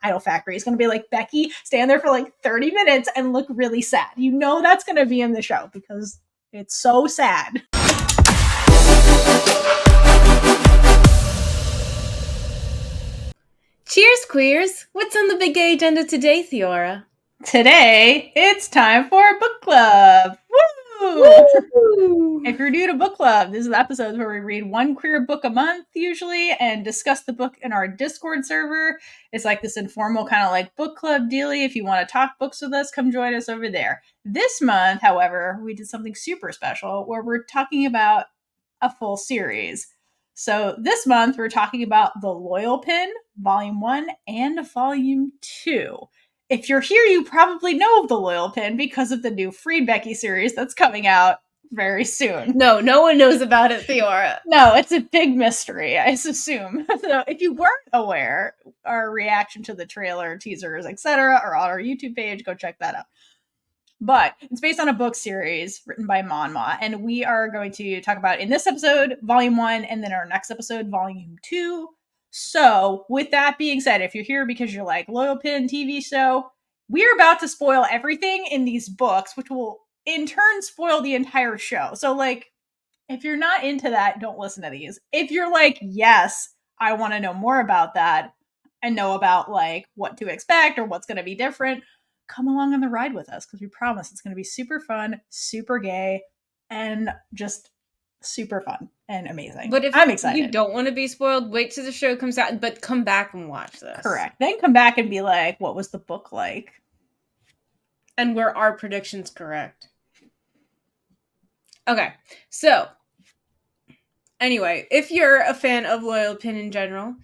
Idol Factory. It's going to be like Becky stand there for like 30 minutes and look really sad. You know that's going to be in the show because it's so sad. Cheers, queers! What's on the big gay agenda today, Theora? Today, it's time for book club. Woo! Woo! If you're new to book club, this is the episodes where we read one queer book a month, usually, and discuss the book in our Discord server. It's like this informal kind of like book club dealy. If you want to talk books with us, come join us over there. This month, however, we did something super special where we're talking about a full series. So this month, we're talking about The Loyal Pin, Volume 1 and Volume 2. If you're here, you probably know of The Loyal Pin because of the new FreenBecky series that's coming out very soon. No one knows about it, Theora. No, it's a big mystery, I assume. So if you weren't aware, our reaction to the trailer, teasers, etc. are on our YouTube page. Go check that out. But it's based on a book series written by Monmaw, and we are going to talk about in this episode, Volume 1, and then our next episode, Volume 2. So, with that being said, if you're here because you're like, Loyal Pin TV show, we're about to spoil everything in these books, which will in turn spoil the entire show. So, like, if you're not into that, don't listen to these. If you're like, yes, I want to know more about that and know about, like, what to expect or what's going to be different, come along on the ride with us because we promise it's going to be super fun, super gay, and just super fun and amazing. But if I'm excited, you don't want to be spoiled, wait till the show comes out, but come back and watch this. Correct. Then come back and be like, what was the book like? And were our predictions correct? Okay, so anyway, if you're a fan of Loyal Pin in general,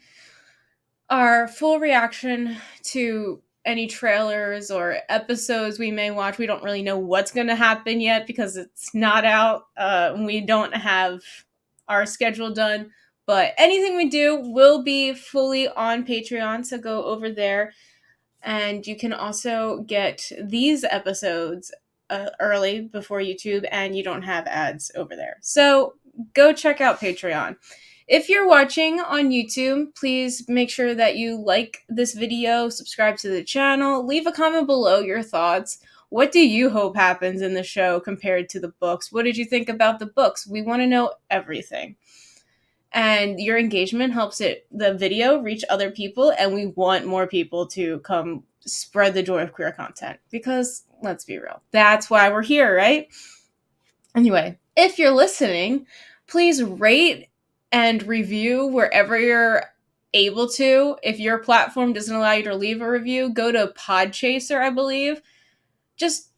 our full reaction to any trailers or episodes we may watch, we don't really know what's going to happen yet because it's not out. We don't have our schedule done, but anything we do will be fully on Patreon, so go over there. And you can also get these episodes early before YouTube, and you don't have ads over there. So go check out Patreon. If you're watching on YouTube, please make sure that you like this video, subscribe to the channel, leave a comment below your thoughts. What do you hope happens in the show compared to the books? What did you think about the books? We want to know everything. And your engagement helps the video reach other people, and we want more people to come spread the joy of queer content because, let's be real, that's why we're here, right? Anyway, if you're listening, please rate and review wherever you're able to. If your platform doesn't allow you to leave a review, go to Podchaser, I believe. Just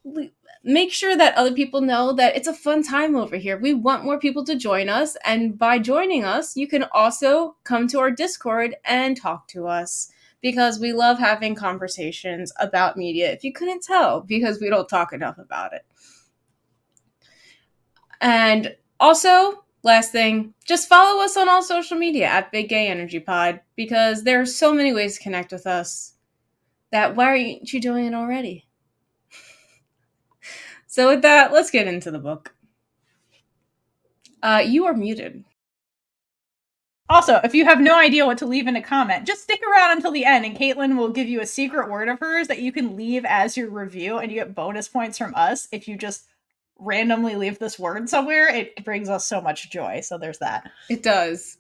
make sure that other people know that it's a fun time over here. We want more people to join us, and by joining us, you can also come to our Discord and talk to us because we love having conversations about media, if you couldn't tell, because we don't talk enough about it. And also, last thing, just follow us on all social media at Big Gay Energy Pod because there are so many ways to connect with us that why aren't you doing it already? So with that, let's get into the book. You are muted. Also, if you have no idea what to leave in a comment, just stick around until the end and Kaitlynn will give you a secret word of hers that you can leave as your review and you get bonus points from us if you just randomly leave this word somewhere. It brings us so much joy. So there's that. It does.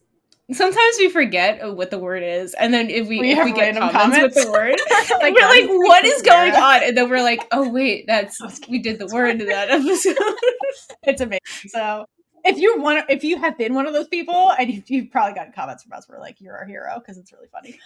Sometimes we forget what the word is, and then if we get comments with the word, like, we're like, "What is going on?" And then we're like, "Oh wait, we did the word in that episode." It's amazing. So if you have been one of those people, and you've probably gotten comments from us, we're like, "You're our hero," because it's really funny.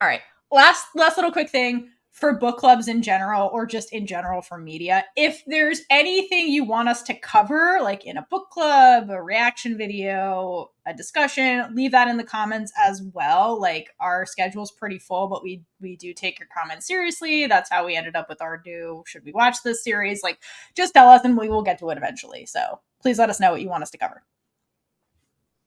All right, last little quick thing. For book clubs in general, or just in general for media, if there's anything you want us to cover, like in a book club, a reaction video, a discussion, leave that in the comments as well. Like, our schedule's pretty full, but we do take your comments seriously. That's how we ended up with our new should we watch this series. Like, just tell us and we will get to it eventually. So please let us know what you want us to cover.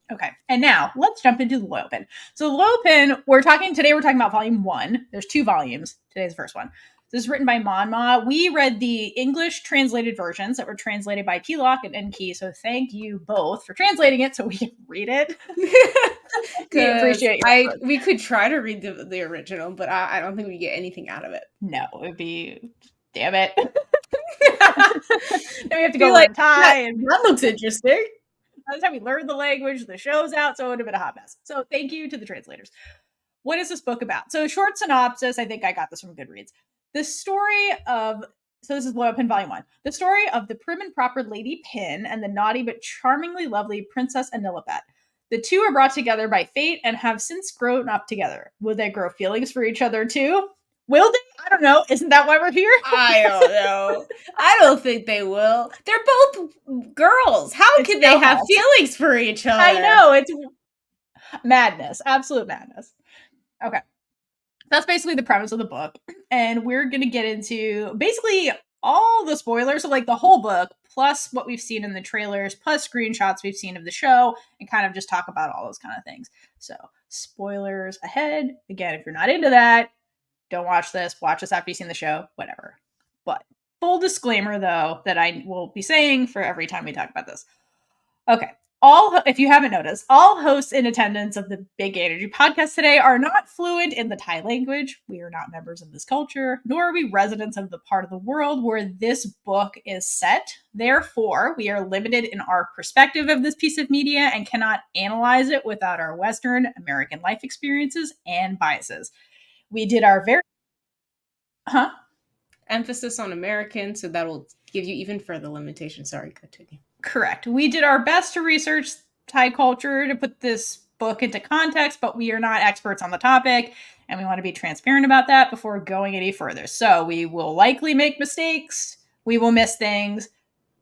Okay, and now let's jump into the Loyal Pin. So the Loyal Pin, we're talking about Volume 1. There's 2 volumes. Today's the first one. This is written by Monmaw. We read the English translated versions that were translated by P. Locke and N. Key, so thank you both for translating it so we can read it. We appreciate your effort. We could try to read the original, but I don't think we get anything out of it. No, it would be, damn it. Then we have to go learn Thai. And that looks interesting. by the time we learned the language, the show's out, so it would have been a hot mess. So thank you to the translators. What is this book about? So short synopsis, I think I got this from Goodreads. The story of, so this is Loyal Pin Volume 1. The story of the prim and proper Lady Pin and the naughty but charmingly lovely Princess Anilaphat. The two are brought together by fate and have since grown up together. Will they grow feelings for each other too? Will they? I don't know. Isn't that why we're here? I don't know. I don't think they will. They're both girls. How can they have feelings for each other? I know. It's madness. Absolute madness. Okay. That's basically the premise of the book. And we're going to get into basically all the spoilers. So, like, the whole book, plus what we've seen in the trailers, plus screenshots we've seen of the show, and kind of just talk about all those kind of things. So, spoilers ahead. Again, if you're not into that, don't watch this. Watch this after you've seen the show. Whatever. But full disclaimer, though, that I will be saying for every time we talk about this. Okay. If you haven't noticed, all hosts in attendance of the Big Energy podcast today are not fluent in the Thai language. We are not members of this culture, nor are we residents of the part of the world where this book is set. Therefore, we are limited in our perspective of this piece of media and cannot analyze it without our Western American life experiences and biases. We did our very... Emphasis on American, so that'll give you even further limitation. Sorry, continue. Correct. We did our best to research Thai culture to put this book into context, but we are not experts on the topic, and we want to be transparent about that before going any further. So we will likely make mistakes. We will miss things.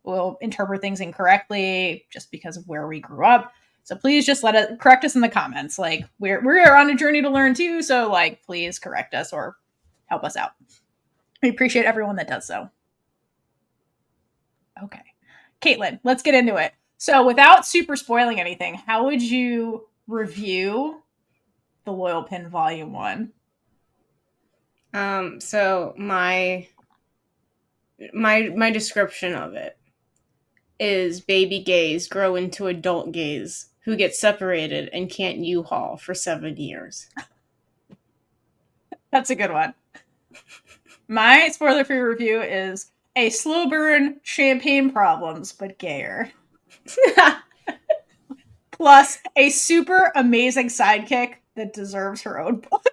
We'll interpret things incorrectly just because of where we grew up. So please just correct us in the comments. Like, we're on a journey to learn too, so like, please correct us or help us out. We appreciate everyone that does so. Okay. Kaitlynn, let's get into it. So without super spoiling anything, how would you review the Loyal Pin Volume 1? So my description of it is baby gays grow into adult gays who get separated and can't U-Haul for 7 years. That's a good one. My spoiler-free review is a slow burn, champagne problems, but gayer. Plus a super amazing sidekick that deserves her own book.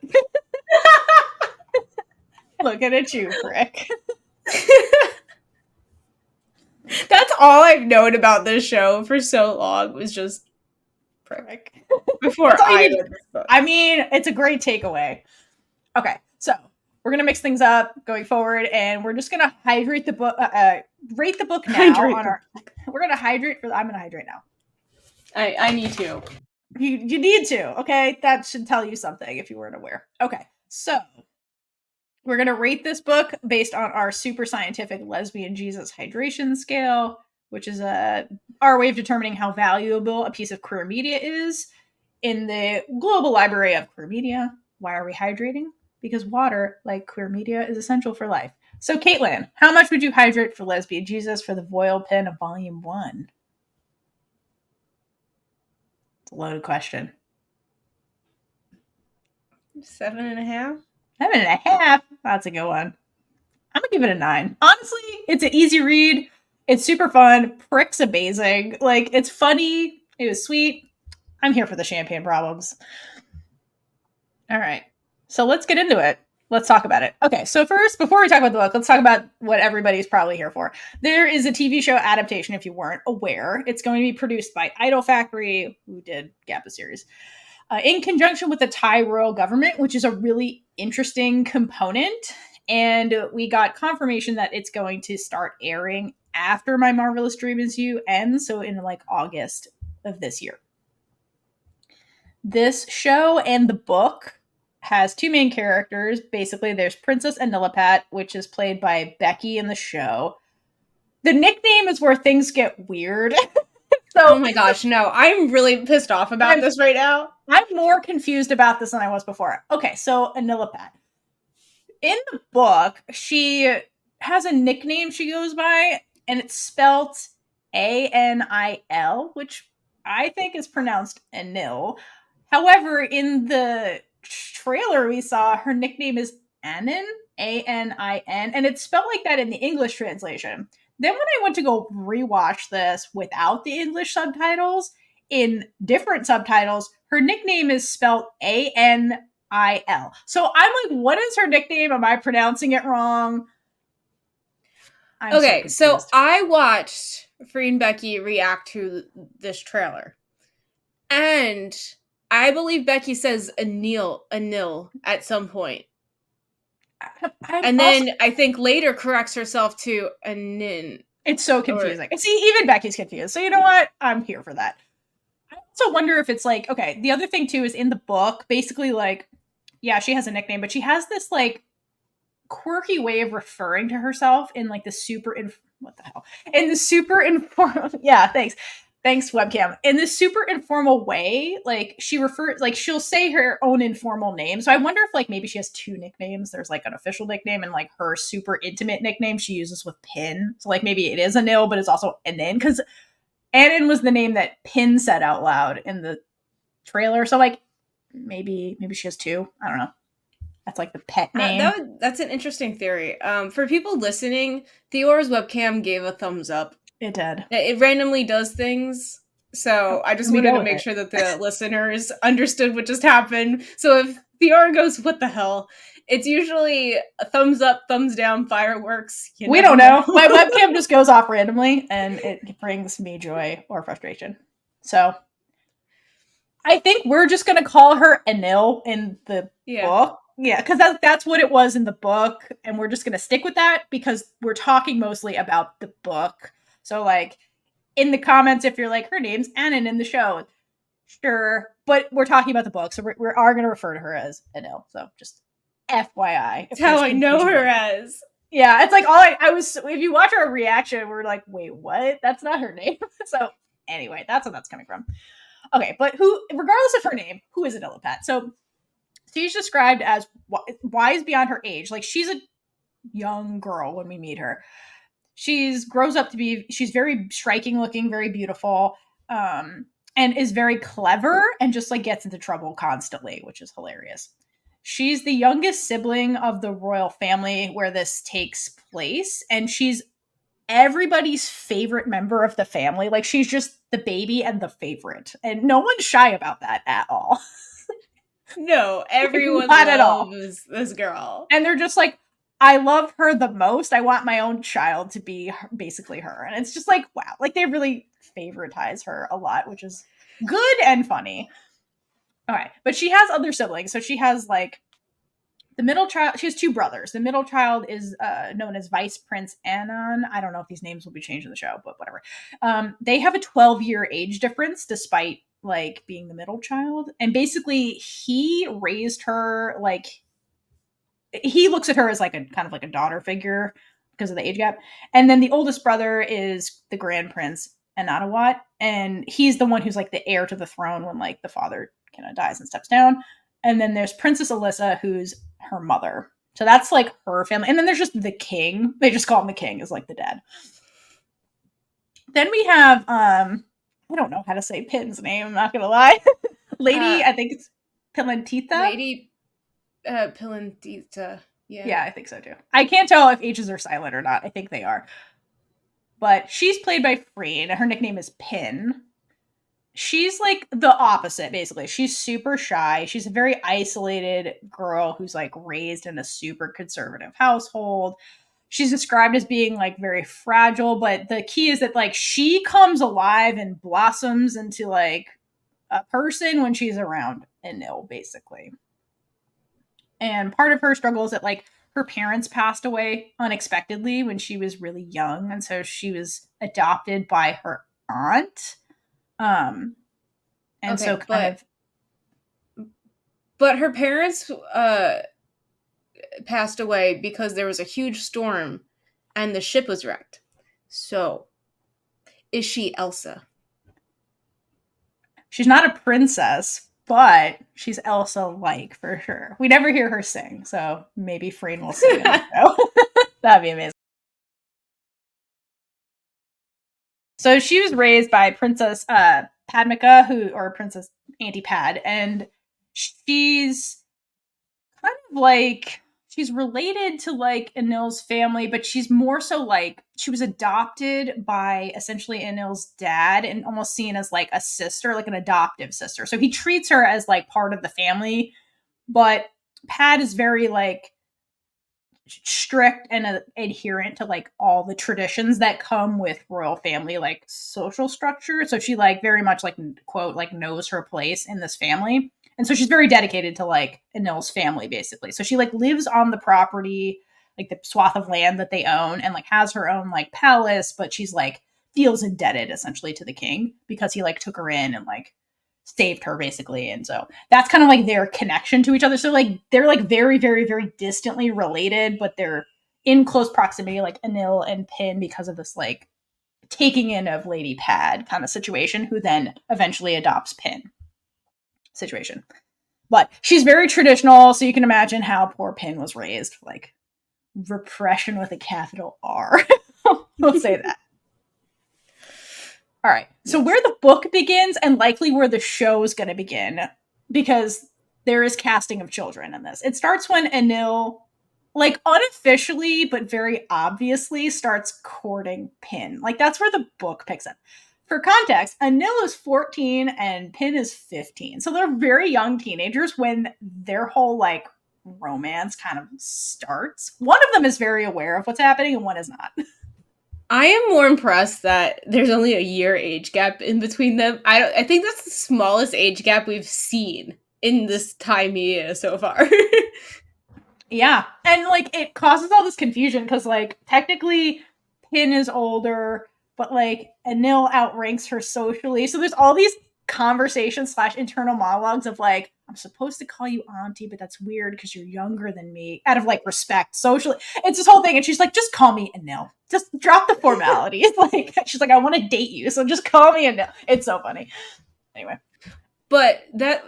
Looking at you, Frick. That's all I've known about this show for so long, was just Prick. Before I read this book. I mean, it's a great takeaway. Okay, so we're going to mix things up going forward, and we're just going to hydrate the book, rate the book now. We're going to hydrate I'm going to hydrate now. I need to. You need to, okay? That should tell you something if you weren't aware. Okay, so we're going to rate this book based on our super scientific lesbian Jesus hydration scale, which is our way of determining how valuable a piece of queer media is in the global library of queer media. Why are we hydrating? Because water, like queer media, is essential for life. So, Kaitlynn, how much would you hydrate for Lesbian Jesus for the Loyal Pin of Volume 1? It's a loaded question. 7.5? 7.5? That's a good one. I'm going to give it a 9. Honestly, it's an easy read. It's super fun. Prick's amazing. Like, it's funny. It was sweet. I'm here for the champagne problems. All right. So let's get into it. Let's talk about it. Okay, so first, before we talk about the book, let's talk about what everybody's probably here for. There is a TV show adaptation, if you weren't aware. It's going to be produced by Idol Factory, who did Gappa series, in conjunction with the Thai royal government, which is a really interesting component. And we got confirmation that it's going to start airing after My Marvelous Dream Is You ends, so in like August of this year. This show and the book has two main characters. Basically, there's Princess Anilaphat, which is played by Becky in the show. The nickname is where things get weird. Oh my gosh, no. I'm really pissed off about this right now. I'm more confused about this than I was before. Okay, so Anilaphat. In the book, she has a nickname she goes by, and it's spelt Anil, which I think is pronounced Enil. However, in the trailer we saw, her nickname is Anin, Anin, and it's spelled like that in the English translation. Then when I went to go rewatch this without the English subtitles, in different subtitles, her nickname is spelled Anil. So I'm like, what is her nickname? Am I pronouncing it wrong? Okay, so I watched FreenBecky react to this trailer. And I believe Becky says Anil at some point. And then I think later corrects herself to Anin. It's so confusing. See, even Becky's confused. So you know what? I'm here for that. I also wonder if it's like, okay, the other thing too is in the book, basically like, yeah, she has a nickname, but she has this like quirky way of referring to herself in like the super informal yeah, thanks webcam, in this super informal way. Like she'll say her own informal name, so I wonder if like maybe she has two nicknames. There's like an official nickname and like her super intimate nickname she uses with Pin, so like maybe it is Anil but it's also Anin, because Anin was the name that Pin said out loud in the trailer, so like maybe she has two. I don't know. That's like the pet name. That's an interesting theory. For people listening, Theora's webcam gave a thumbs up. It did. It randomly does things. So I just wanted to make sure that the listeners understood what just happened. So if Theora goes, what the hell? It's usually a thumbs up, thumbs down, fireworks. We don't know. My webcam just goes off randomly and it brings me joy or frustration. So I think we're just going to call her Enil in the book. Yeah, because that's what it was in the book, and we're just going to stick with that because we're talking mostly about the book. So, like, in the comments, if you're like, her name's Anin in the show, sure, but we're talking about the book, so we are going to refer to her as Enil. So, just FYI. That's how I know her as. Yeah, it's like I was, if you watch our reaction, we're like, wait, what? That's not her name. So, anyway, that's where that's coming from. Okay, but regardless of her name, who is Anilaphat? So, she's described as wise beyond her age. Like, she's a young girl when we meet her. She's very striking looking, very beautiful, and is very clever and just like gets into trouble constantly, which is hilarious. She's the youngest sibling of the royal family where this takes place, and she's everybody's favorite member of the family. Like, she's just the baby and the favorite, and no one's shy about that at all. No, everyone loves this girl. And they're just like, I love her the most. I want my own child to be basically her. And it's just like, wow. Like, they really favoritize her a lot, which is good and funny. All right. But she has other siblings. So she has like the middle child. She has two brothers. The middle child is known as Vice Prince Anon. I don't know if these names will be changed in the show, but whatever. They have a 12-year age difference despite like being the middle child, and basically he raised her, like he looks at her as like a kind of like a daughter figure because of the age gap. And then the oldest brother is the Grand Prince Anilaphat, and he's the one who's like the heir to the throne when like the father kind of dies and steps down. And then there's Princess Alyssa, who's her mother. So that's like her family. And then there's just the king. They just call him the king, is like the dad. Then we have I don't know how to say Pin's name, I'm not gonna lie. Lady, I think it's Pilantita. Lady Pilantita. Yeah, I think so too. I can't tell if H's are silent or not. I think they are. But she's played by Freen, and her nickname is Pin. She's like the opposite, basically. She's super shy. She's a very isolated girl who's like raised in a super conservative household. She's described as being like very fragile, but the key is that like she comes alive and blossoms into like a person when she's around Enil, basically. And part of her struggle is that like her parents passed away unexpectedly when she was really young, and so she was adopted by her aunt. But her parents passed away because there was a huge storm and the ship was wrecked. So, is she Elsa? She's not a princess, but she's Elsa-like for sure. We never hear her sing, so maybe Freen will sing in the show. That'd be amazing. So she was raised by Princess Padmika, or Princess Auntie Pad, and she's kind of like, she's related to like Enil's family, but she's more so like, she was adopted by essentially Enil's dad and almost seen as like a sister, like an adoptive sister. So he treats her as like part of the family, but Pad is very like strict and adherent to like all the traditions that come with royal family like social structure. So she like very much like, quote, like knows her place in this family. And so she's very dedicated to like Enil's family basically. So she like lives on the property, like the swath of land that they own, and like has her own like palace, but she's like feels indebted essentially to the king because he like took her in and like saved her basically. And so that's kind of like their connection to each other. So like they're like very, very, very distantly related, but they're in close proximity, like Anil and Pin, because of this like taking in of Lady Pad kind of situation, who then eventually adopts Pin situation. But she's very traditional, so you can imagine how poor Pin was raised, like repression with a capital R. We'll say that. All right. So where the book begins, and likely where the show is going to begin, because there is casting of children in this. It starts when Anil, like unofficially but very obviously, starts courting Pin. Like that's where the book picks up. For context, Anil is 14 and Pin is 15. So they're very young teenagers when their whole like romance kind of starts. One of them is very aware of what's happening and one is not. I am more impressed that there's only a year age gap in between them. I think that's the smallest age gap we've seen in this time media so far. Yeah. And like it causes all this confusion because like technically Pin is older, but like Anil outranks her socially. So there's all these conversations / internal monologues of like, I'm supposed to call you auntie, but that's weird because you're younger than me, out of like respect socially. It's this whole thing. And she's like, just call me Anil. Just drop the formalities. Like she's like, I want to date you, so just call me Anil. It's so funny. Anyway. But that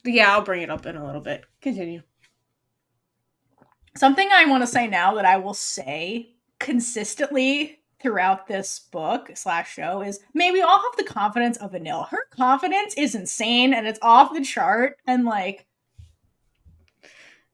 yeah, I'll bring it up in a little bit. Continue. Something I want to say now that I will say consistently throughout this book / show is, may we all have the confidence of Anil. Her confidence is insane and it's off the chart, and like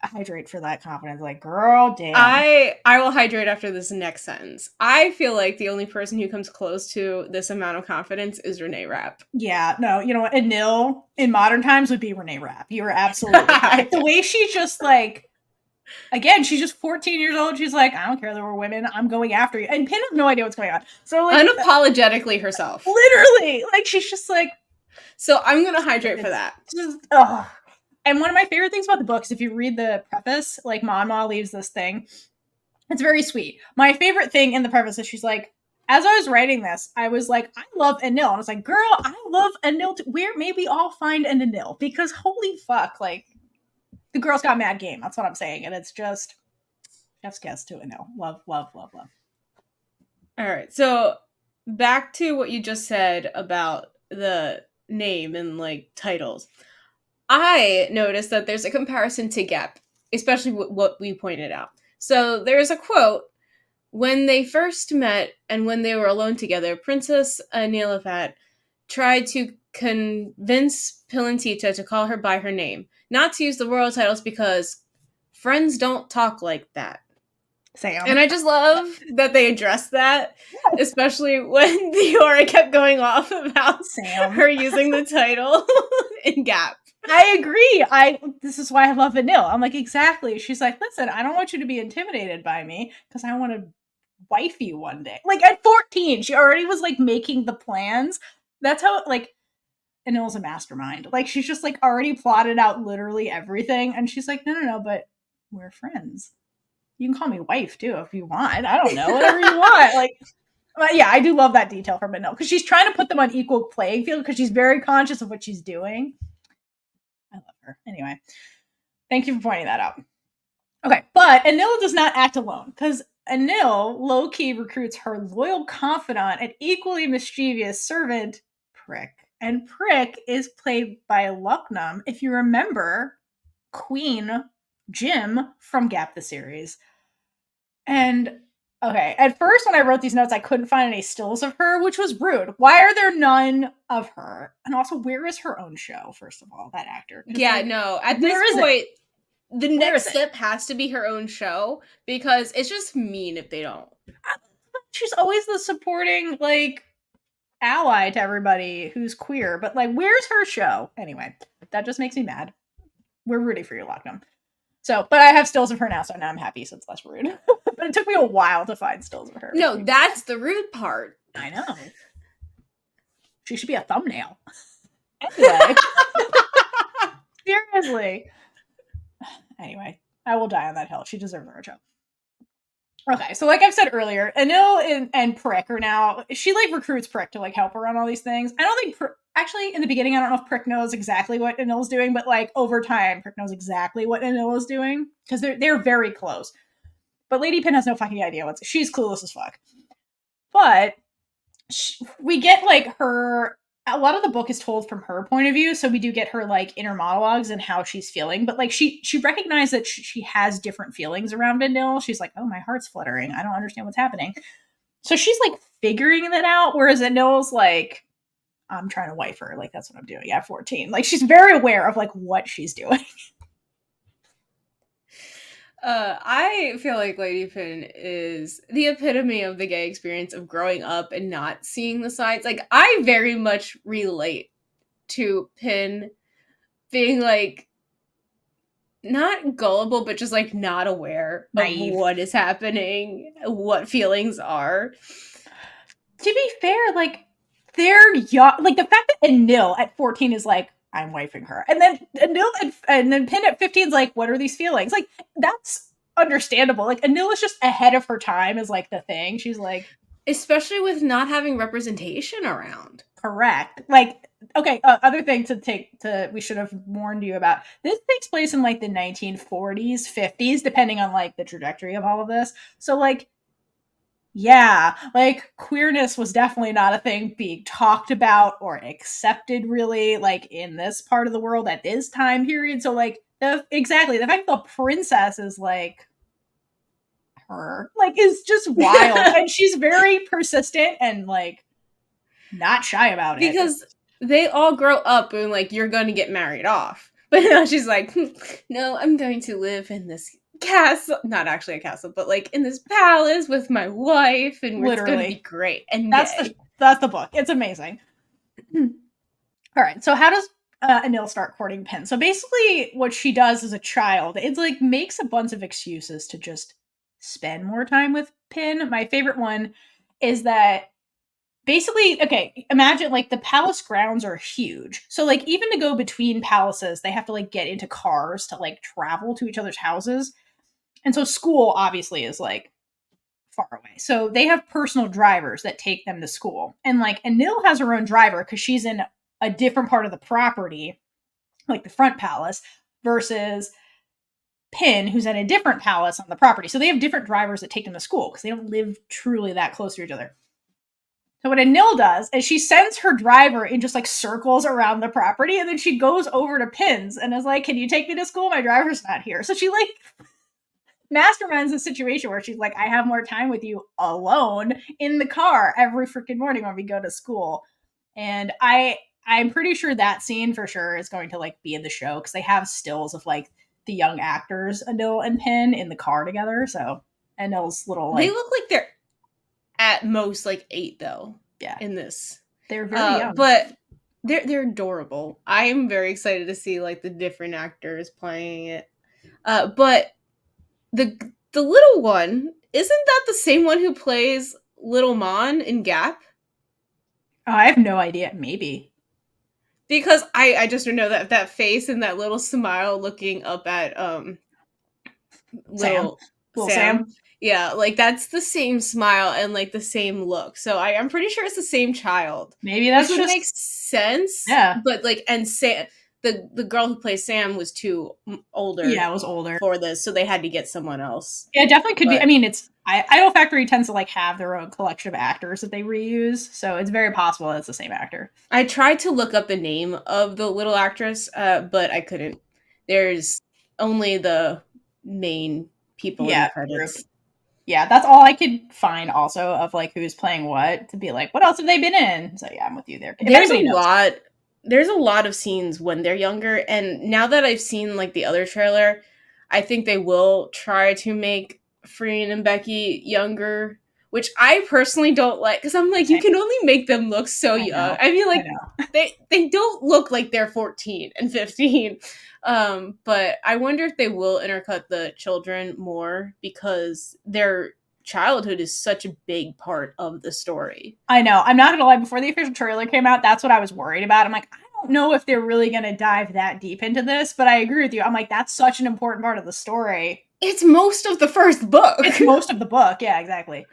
hydrate for that confidence. Like, girl, damn. I will hydrate after this next sentence. I feel like the only person who comes close to this amount of confidence is Renee Rap. Yeah, no, you know what? Anil in modern times would be Renee Rap. You are absolutely right. The way she's just like, again, she's just 14 years old. She's like, I don't care that we're women. I'm going after you. And Pin has no idea what's going on. So like, unapologetically herself. Literally. Like she's just like. So I'm going to hydrate for that. Just, oh. And one of my favorite things about the book is if you read the preface, like Monmaw leaves this thing. It's very sweet. My favorite thing in the preface is she's like, as I was writing this, I was like, I love Anil. And I was like, girl, I love Anil. Where maybe I'll find an Anil, because holy fuck, like the girl's got mad game. That's what I'm saying. And it's just chef's kiss to Anil. Love, love, love, love. All right. So back to what you just said about the name and like titles. I noticed that there's a comparison to Gap, especially what we pointed out. So there's a quote: when they first met and when they were alone together, Princess Anilaphat tried to convince Pilantita to call her by her name, not to use the royal titles because friends don't talk like that. Sam. And I just love that they addressed that, especially when Theora kept going off about her using the title in Gap. I agree. This is why I love Anil. I'm like, exactly. She's like, listen, I don't want you to be intimidated by me because I want to wife you one day. Like at 14, she already was like making the plans. That's how like Anil's a mastermind. Like she's just like already plotted out literally everything. And she's like, no, but we're friends. You can call me wife too if you want. I don't know, whatever you want. Like, but yeah, I do love that detail from Anil because she's trying to put them on equal playing field because she's very conscious of what she's doing. I love her. Anyway, thank you for pointing that out. Okay, but Anil does not act alone because Anil low-key recruits her loyal confidant and equally mischievous servant, Prick. And Prick is played by Lucknam, if you remember, Queen Jim from Gap the series. And Okay, at first when I wrote these notes, I couldn't find any stills of her, which was rude. Why are there none of her? And also, where is her own show, first of all, that actor? Yeah, like, no. At this point, the next step has to be her own show, because it's just mean if they don't. She's always the supporting, like, ally to everybody who's queer, but, like, where's her show? Anyway, that just makes me mad. We're rooting for you, Lockdown. So, but I have stills of her now, so now I'm happy, so it's less rude. But it took me a while to find stills of her. No, that's the rude part. I know. She should be a thumbnail. Anyway. Seriously. Anyway, I will die on that hill. She deserves her show. Okay, so like I've said earlier, Anil and Prick are now, she like recruits Prick to like help her on all these things. I don't think, actually in the beginning, I don't know if Prick knows exactly what Anil's doing, but like over time, Prick knows exactly what Anil is doing because they're very close. But Lady Pin has no fucking idea she's clueless as fuck. But we get like a lot of the book is told from her point of view, so we do get her like inner monologues and how she's feeling, but like she recognized that she has different feelings around Enil. She's like, oh, my heart's fluttering, I don't understand what's happening. So she's like figuring that out, whereas Enil's like, I'm trying to wife her, like that's what I'm doing at 14. Like she's very aware of like what she's doing. I feel like Lady Pin is the epitome of the gay experience of growing up and not seeing the sides. Like, I very much relate to Pin being like not gullible, but just like not aware Naive. of what is happening, what feelings are. To be fair, like they're young. Like the fact that Enil at 14 is like, I'm wifing her, and then Enil and then Pin at 15 is like, what are these feelings? Like that's understandable. Like Enil is just ahead of her time is like the thing. She's like, especially with not having representation around. Correct. Like, okay, other thing we should have warned you about. This takes place in like the 1940s, 50s, depending on like the trajectory of all of this. So like, yeah, like queerness was definitely not a thing being talked about or accepted really like in this part of the world at this time period. So like exactly the fact the princess is like her like is just wild. And she's very persistent and like not shy about it. Because they all grow up and like, you're going to get married off. But now she's like, no, I'm going to live in this castle, not actually a castle, but like in this palace with my wife, and it's going to be great. And that's the book. It's amazing. All right, so how does Anil start courting Pin? So basically what she does as a child, it's like makes a bunch of excuses to just spend more time with Pin. My favorite one is that basically, okay, imagine like the palace grounds are huge. So like even to go between palaces, they have to like get into cars to like travel to each other's houses. And so school obviously is like far away. So they have personal drivers that take them to school. And like Anil has her own driver because she's in a different part of the property, like the front palace, versus Pin, who's at a different palace on the property. So they have different drivers that take them to school because they don't live truly that close to each other. So what Anil does is she sends her driver in just like circles around the property, and then she goes over to Pin's and is like, can you take me to school? My driver's not here. So she like masterminds a situation where she's like, I have more time with you alone in the car every freaking morning when we go to school. And I'm pretty sure that scene for sure is going to like be in the show because they have stills of like the young actors Anil and Pin in the car together. So Anil's little like, they look like they're at most like 8 though. Yeah, in this they're very young, but they're adorable. I am very excited to see like the different actors playing it. But the little one, isn't that the same one who plays Little Mon in Gap? Oh, I have no idea. Maybe. Because I just know that face and that little smile looking up at little Sam. Yeah, like that's the same smile and like the same look. So I'm pretty sure it's the same child. Maybe that's which makes sense. Yeah. But like, and Sam, the girl who plays Sam was too older. Yeah, it was older for this, so they had to get someone else. Yeah, it definitely could be. I mean, it's Idol Factory tends to like have their own collection of actors that they reuse, so it's very possible it's the same actor. I tried to look up the name of the little actress, but I couldn't. There's only the main people in the credits. Yeah, that's all I could find also of like who's playing what to be like, what else have they been in? So yeah, I'm with you there. If There's a anybody knows. lot there's a lot of scenes when they're younger, and now that I've seen like the other trailer, I think they will try to make Freen and Becky younger, which I personally don't like, because I'm like, you Same. can only make them look so I young. know. I mean, I like know. they don't look like they're 14 and 15. But I wonder if they will intercut the children more, because their childhood is such a big part of the story. I know. I'm not gonna lie, before the official trailer came out, that's what I was worried about. I'm like, I don't know if they're really gonna dive that deep into this, but I agree with you. I'm like, that's such an important part of the story. It's most of the first book. It's most of the book. Yeah, exactly.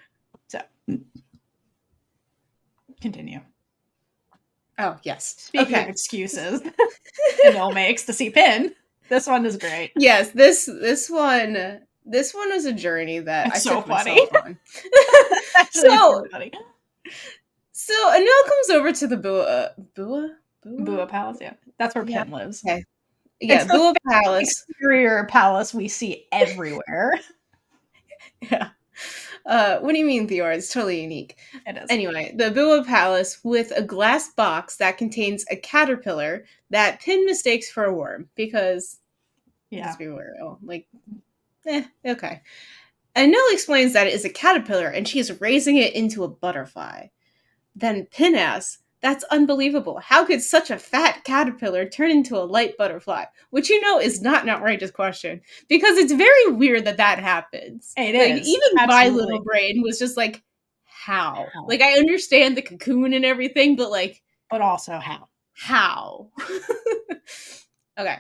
So continue. Oh, yes. Speaking of excuses Anil makes to see Pin, this one is great. Yes, this one was a journey that It's I so took funny. myself on. Actually, so, it's funny. so Anil comes over to the Bua Palace, yeah. That's where Yeah. Pin lives. Okay. Yeah, It's Bua the Palace. exterior palace we see everywhere. Yeah. What do you mean, Theora? It's totally unique. It is. Anyway, the Bua Palace with a glass box that contains a caterpillar that Pin mistakes for a worm, because let's be real, like, okay. Anil explains that it is a caterpillar and she is raising it into a butterfly. Then Pin asks, "That's unbelievable. How could such a fat caterpillar turn into a light butterfly?" Which, is not an outrageous question, because it's very weird that that happens. It Like, is. even my Absolutely. little brain was just like, how? Like, I understand the cocoon and everything, but like, but also how? How? Okay.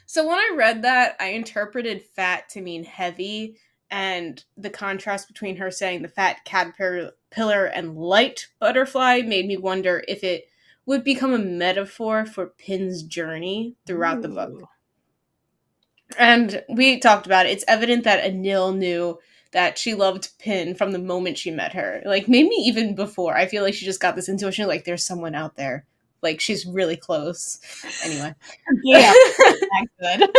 So when I read that, I interpreted fat to mean heavy, and the contrast between her saying the fat caterpillar and light butterfly made me wonder if it would become a metaphor for Pin's journey throughout the book. And we talked about it. It's evident that Anil knew that she loved Pin from the moment she met her. Like, maybe even before. I feel like she just got this intuition, like, there's someone out there. Like, she's really close. Anyway. Yeah. Good.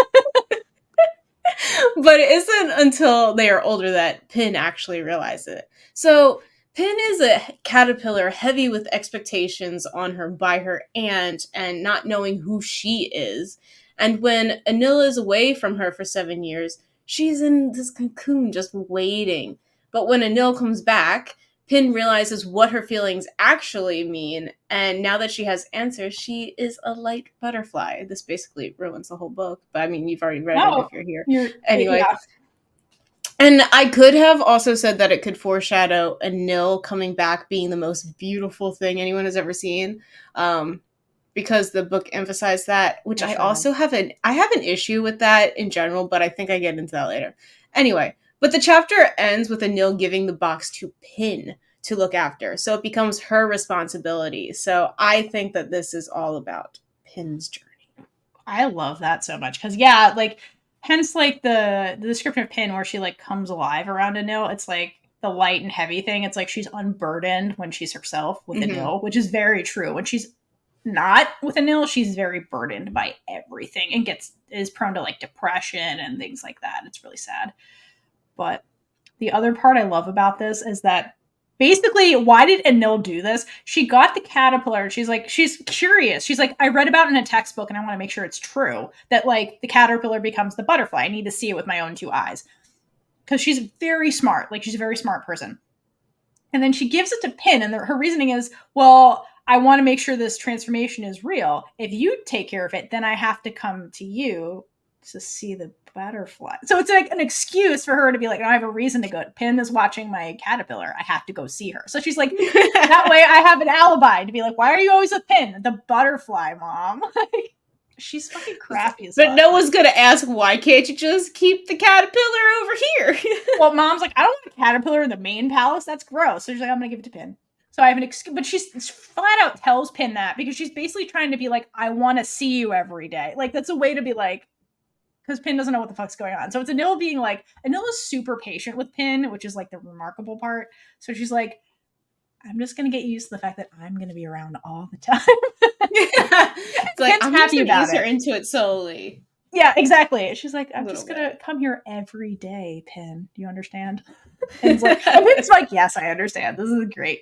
But it isn't until they are older that Pin actually realizes it. So Pin is a caterpillar heavy with expectations on her by her aunt and not knowing who she is. And when Anila is away from her for 7 years, she's in this cocoon just waiting. But when Anil comes back, Pin realizes what her feelings actually mean, and now that she has answers, she is a light butterfly. This basically ruins the whole book, but I mean, you've already read it if you're here. Anyway. Yeah. And I could have also said that it could foreshadow Anil coming back being the most beautiful thing anyone has ever seen, because the book emphasized that, which I also have an issue with that in general, but I think I get into that later. Anyway. But the chapter ends with Anil giving the box to Pin to look after, so it becomes her responsibility. So I think that this is all about Pin's journey. I love that so much, because hence like the description of Pin where she like comes alive around Anil. It's like the light and heavy thing. It's like she's unburdened when she's herself with Anil, which is very true. When she's not with Anil, she's very burdened by everything and is prone to like depression and things like that. It's really sad. But the other part I love about this is that basically, why did Enil do this? She got the caterpillar. She's curious. She's like, I read about it in a textbook and I want to make sure it's true that like the caterpillar becomes the butterfly. I need to see it with my own 2 eyes. Because she's very smart. Like, she's a very smart person. And then she gives it to Pin, and her reasoning is, well, I want to make sure this transformation is real. If you take care of it, then I have to come to you to see the butterfly. So it's like an excuse for her to be like, I have a reason to go. Pin is watching my caterpillar. I have to go see her. So she's like, that way I have an alibi to be like, why are you always with Pin? The butterfly, mom. She's fucking crafty as But fuck. no one's gonna ask, why can't you just keep the caterpillar over here? Well, mom's like, I don't want a caterpillar in the main palace. That's gross. So she's like, I'm gonna give it to Pin. So I have an excuse, but she's flat out tells Pin that because she's basically trying to be like, I want to see you every day. Like, that's a way to be like, because Pin doesn't know what the fuck's going on. So it's Anil being like, Anil is super patient with Pin, which is like the remarkable part. So she's like, I'm just going to get used to the fact that I'm going to be around all the time. It's like, I'm happy about it. Ease her into it slowly. Yeah, exactly. She's like, I'm Little just gonna bit. come here every day, Pin. Do you understand? And Pin's like, yes, I understand. This is great.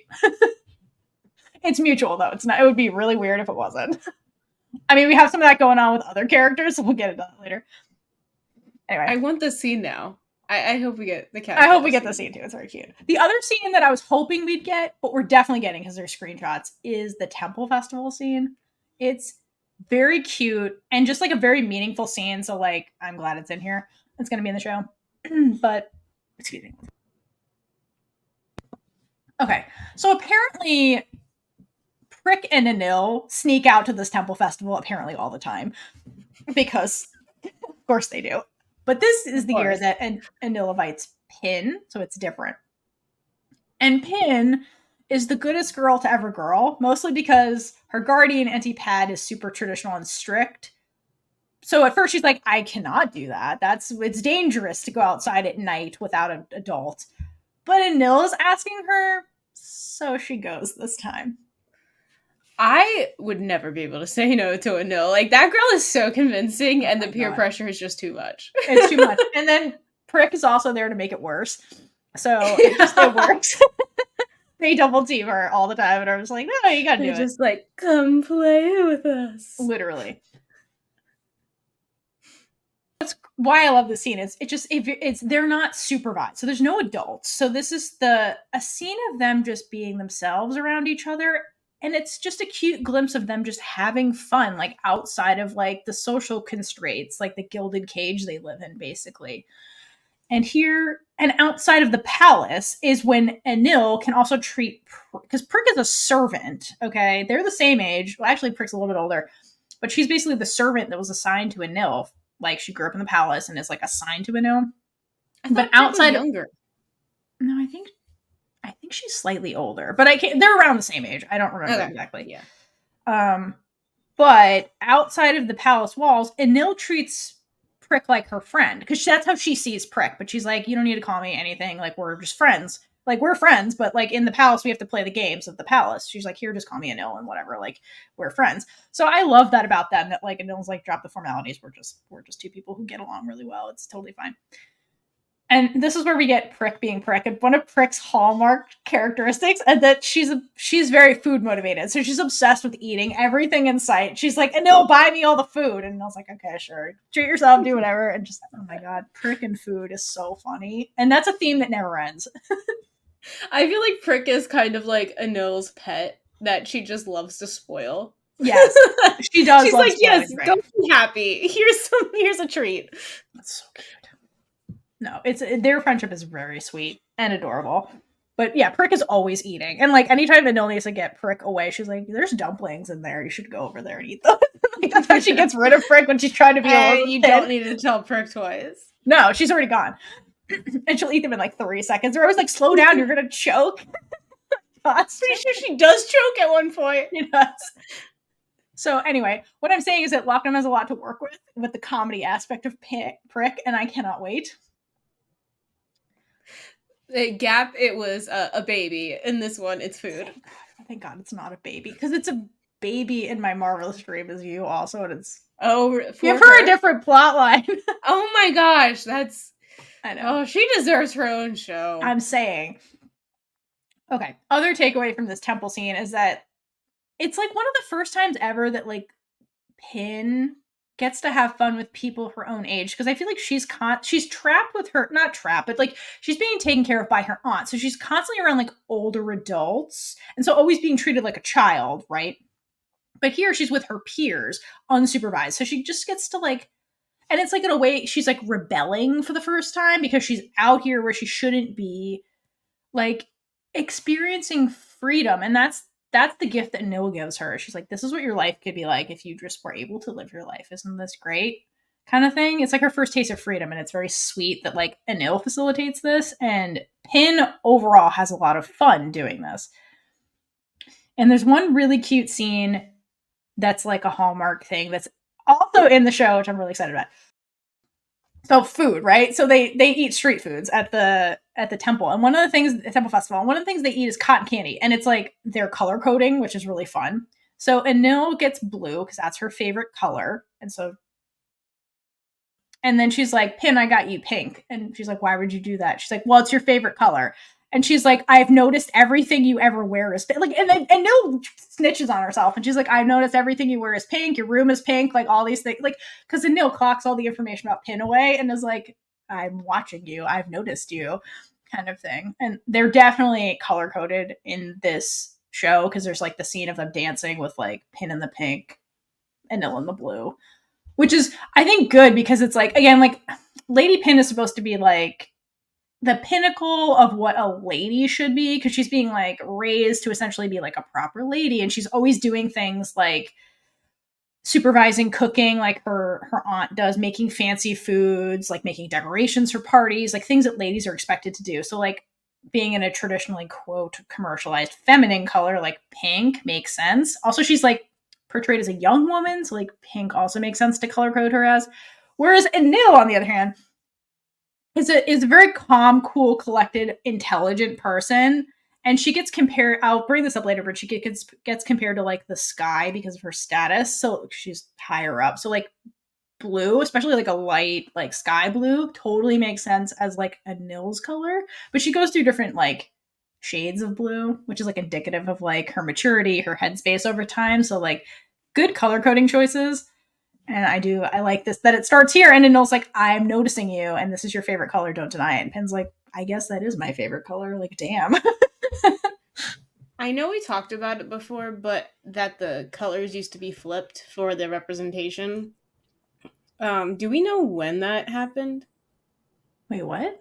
It's mutual though. It's not. It would be really weird if it wasn't. I mean, we have some of that going on with other characters, so we'll get into that later. Anyway, I want the scene now. I hope we get the cat. I hope we get the scene too. It's very cute. The other scene that I was hoping we'd get, but we're definitely getting because there's screenshots, is the temple festival scene. It's very cute and just like a very meaningful scene. So like, I'm glad it's in here. It's gonna be in the show. But excuse me. Okay, so apparently Prick and Anil sneak out to this temple festival apparently all the time because, of course, they do. But this is the year that Anil invites Pin, so it's different. And Pin is the goodest girl to ever girl, mostly because her guardian, Auntie Pad, is super traditional and strict. So at first she's like, I cannot do that. It's dangerous to go outside at night without an adult. But Anil is asking her, so she goes this time. I would never be able to say no to Anil. Like, that girl is so convincing, and the peer pressure is just too much. It's too much. And then Prick is also there to make it worse. So it works. They double team her all the time, and I was like, no, you gotta do it. Just like, come play with us. Literally. That's why I love this scene. It's they're not supervised. So there's no adults. So this is a scene of them just being themselves around each other. And it's just a cute glimpse of them just having fun, like outside of like the social constraints, like the gilded cage they live in, basically. And here, and outside of the palace is when Enil can also treat, because Prick is a servant, okay? They're the same age. Well, actually, Prick's a little bit older, but she's basically the servant that was assigned to Enil. Like, she grew up in the palace and is like assigned to Enil. But outside, younger. No, I think she's slightly older, but they're around the same age. I don't remember exactly. Yeah. But outside of the palace walls, Enil treats Prick like her friend, because that's how she sees Prick. But she's like, you don't need to call me anything. Like, we're just friends. Like, we're friends, but like in the palace, we have to play the games of the palace. She's like, here, just call me Anil and whatever. Like, we're friends. So I love that about them. That like Anil's like, drop the formalities. We're just two people who get along really well. It's totally fine. And this is where we get Prick being Prick, and one of Prick's hallmark characteristics, and that she's very food motivated. So she's obsessed with eating everything in sight. She's like, Anil, buy me all the food. And I was like, okay, sure. Treat yourself, do whatever. And just, oh my God, Prick and food is so funny. And that's a theme that never ends. I feel like Prick is kind of like Anil's pet that she just loves to spoil. Yes, she does. She's like, yes, go be happy. Here's a treat. That's so cute. No, their friendship is very sweet and adorable. But yeah, Prick is always eating. And like anytime Anil needs to get Prick away, she's like, there's dumplings in there. You should go over there and eat them. Like, that's how she gets rid of Prick when she's trying to be alone. You don't need to tell Prick twice. No, she's already gone. And she'll eat them in like 3 seconds. They're always like, slow down, you're gonna choke. Pretty sure she does choke at one point. She does. So anyway, what I'm saying is that Lockdown has a lot to work with the comedy aspect of Prick, and I cannot wait. The Gap, it was a baby. In this one, it's food. Thank God it's not a baby, because it's a baby in My Marvelous Dream Is You also, and it's give her a different plot line. Oh my gosh, I know. Oh, she deserves her own show. I'm saying. Okay, other takeaway from this temple scene is that it's like one of the first times ever that like Pin gets to have fun with people her own age, because I feel like she's trapped with her, not trapped, but like she's being taken care of by her aunt, so she's constantly around like older adults, and so always being treated like a child, right? But here she's with her peers unsupervised, so she just gets to like, and it's like in a way she's like rebelling for the first time because she's out here where she shouldn't be, like experiencing freedom. And that's the gift that Anil gives her. She's like, this is what your life could be like if you just were able to live your life. Isn't this great? Kind of thing. It's like her first taste of freedom, and it's very sweet that like Anil facilitates this, and Pin overall has a lot of fun doing this. And there's one really cute scene that's like a Hallmark thing that's also in the show, which I'm really excited about. So food, right? So they eat street foods at the temple, and one of the things, the temple festival, one of the things they eat is cotton candy, and it's like their color coding, which is really fun. So Anil gets blue because that's her favorite color, and so And then she's like, Pin, I got you pink. And she's like, why would you do that? She's like, well, it's your favorite color. And she's like, I've noticed everything you ever wear is pink. Like, and Nil snitches on herself. And she's like, I've noticed everything you wear is pink. Your room is pink. Like all these things. Like, because Nil clocks all the information about Pin away and is like, I'm watching you. I've noticed you, kind of thing. And they're definitely color coded in this show because there's like the scene of them dancing with like Pin in the pink and Nil in the blue, which is, I think, good because it's like, again, like Lady Pin is supposed to be like the pinnacle of what a lady should be because she's being like raised to essentially be like a proper lady, and she's always doing things like supervising cooking like her aunt does, making fancy foods, like making decorations for parties, like things that ladies are expected to do. So like being in a traditionally quote commercialized feminine color like pink makes sense. Also, she's like portrayed as a young woman, so like pink also makes sense to color code her as. Whereas Enil, on the other hand, is a very calm, cool, collected, intelligent person. And she gets compared, I'll bring this up later, but she gets compared to like the sky because of her status. So she's higher up. So like blue, especially like a light like sky blue, totally makes sense as like a Nil's color. But she goes through different like shades of blue, which is like indicative of like her maturity, her headspace over time. So like good color coding choices. And I like this that it starts here and Nil's like, I'm noticing you and this is your favorite color, don't deny it. And Pin's like, I guess that is my favorite color. Like, damn. I know we talked about it before, but that the colors used to be flipped for the representation. Do we know when that happened? Wait, what?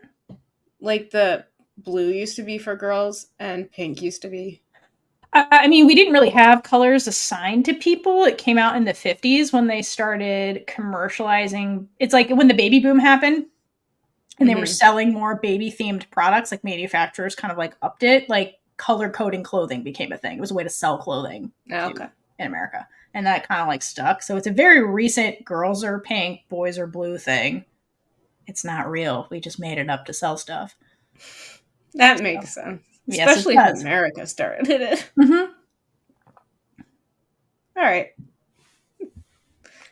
Like the blue used to be for girls and pink used to be. I mean, we didn't really have colors assigned to people. It came out in the 50s when they started commercializing. It's like when the baby boom happened and they were selling more baby themed products, like manufacturers kind of like upped it. Like color coding clothing became a thing. It was a way to sell clothing in America. And that kind of like stuck. So it's a very recent girls are pink, boys are blue thing. It's not real. We just made it up to sell stuff. That makes sense. Especially if America started it. Mm-hmm. All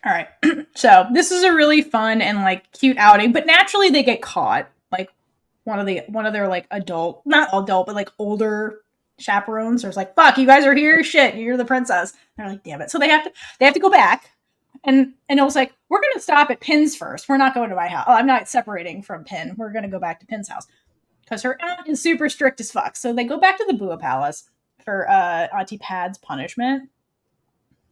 right. So this is a really fun and like cute outing, but naturally they get caught. Like one of their like not adult, but like older chaperones are like, fuck, you guys are here, shit, you're the princess. And they're like, damn it. So they have to go back. And it was like, we're gonna stop at Pin's first. We're not going to my house. I'm not separating from Pin. We're gonna go back to Pin's house. Because her aunt is super strict as fuck. So they go back to the Bua Palace for Auntie Pad's punishment.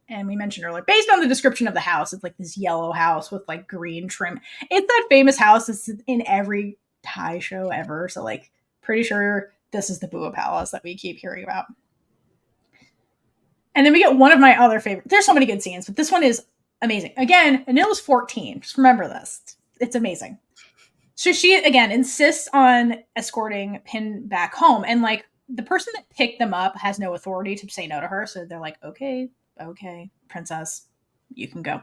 And we mentioned earlier, based on the description of the house, it's like this yellow house with like green trim. It's that famous house that's in every Thai show ever. So like, pretty sure this is the Bua Palace that we keep hearing about. And then we get one of my other favorite. There's so many good scenes, but this one is amazing. Again, Anil is 14. Just remember this. It's amazing. So she, again, insists on escorting Pin back home. And, like, the person that picked them up has no authority to say no to her. So they're like, okay, princess, you can go.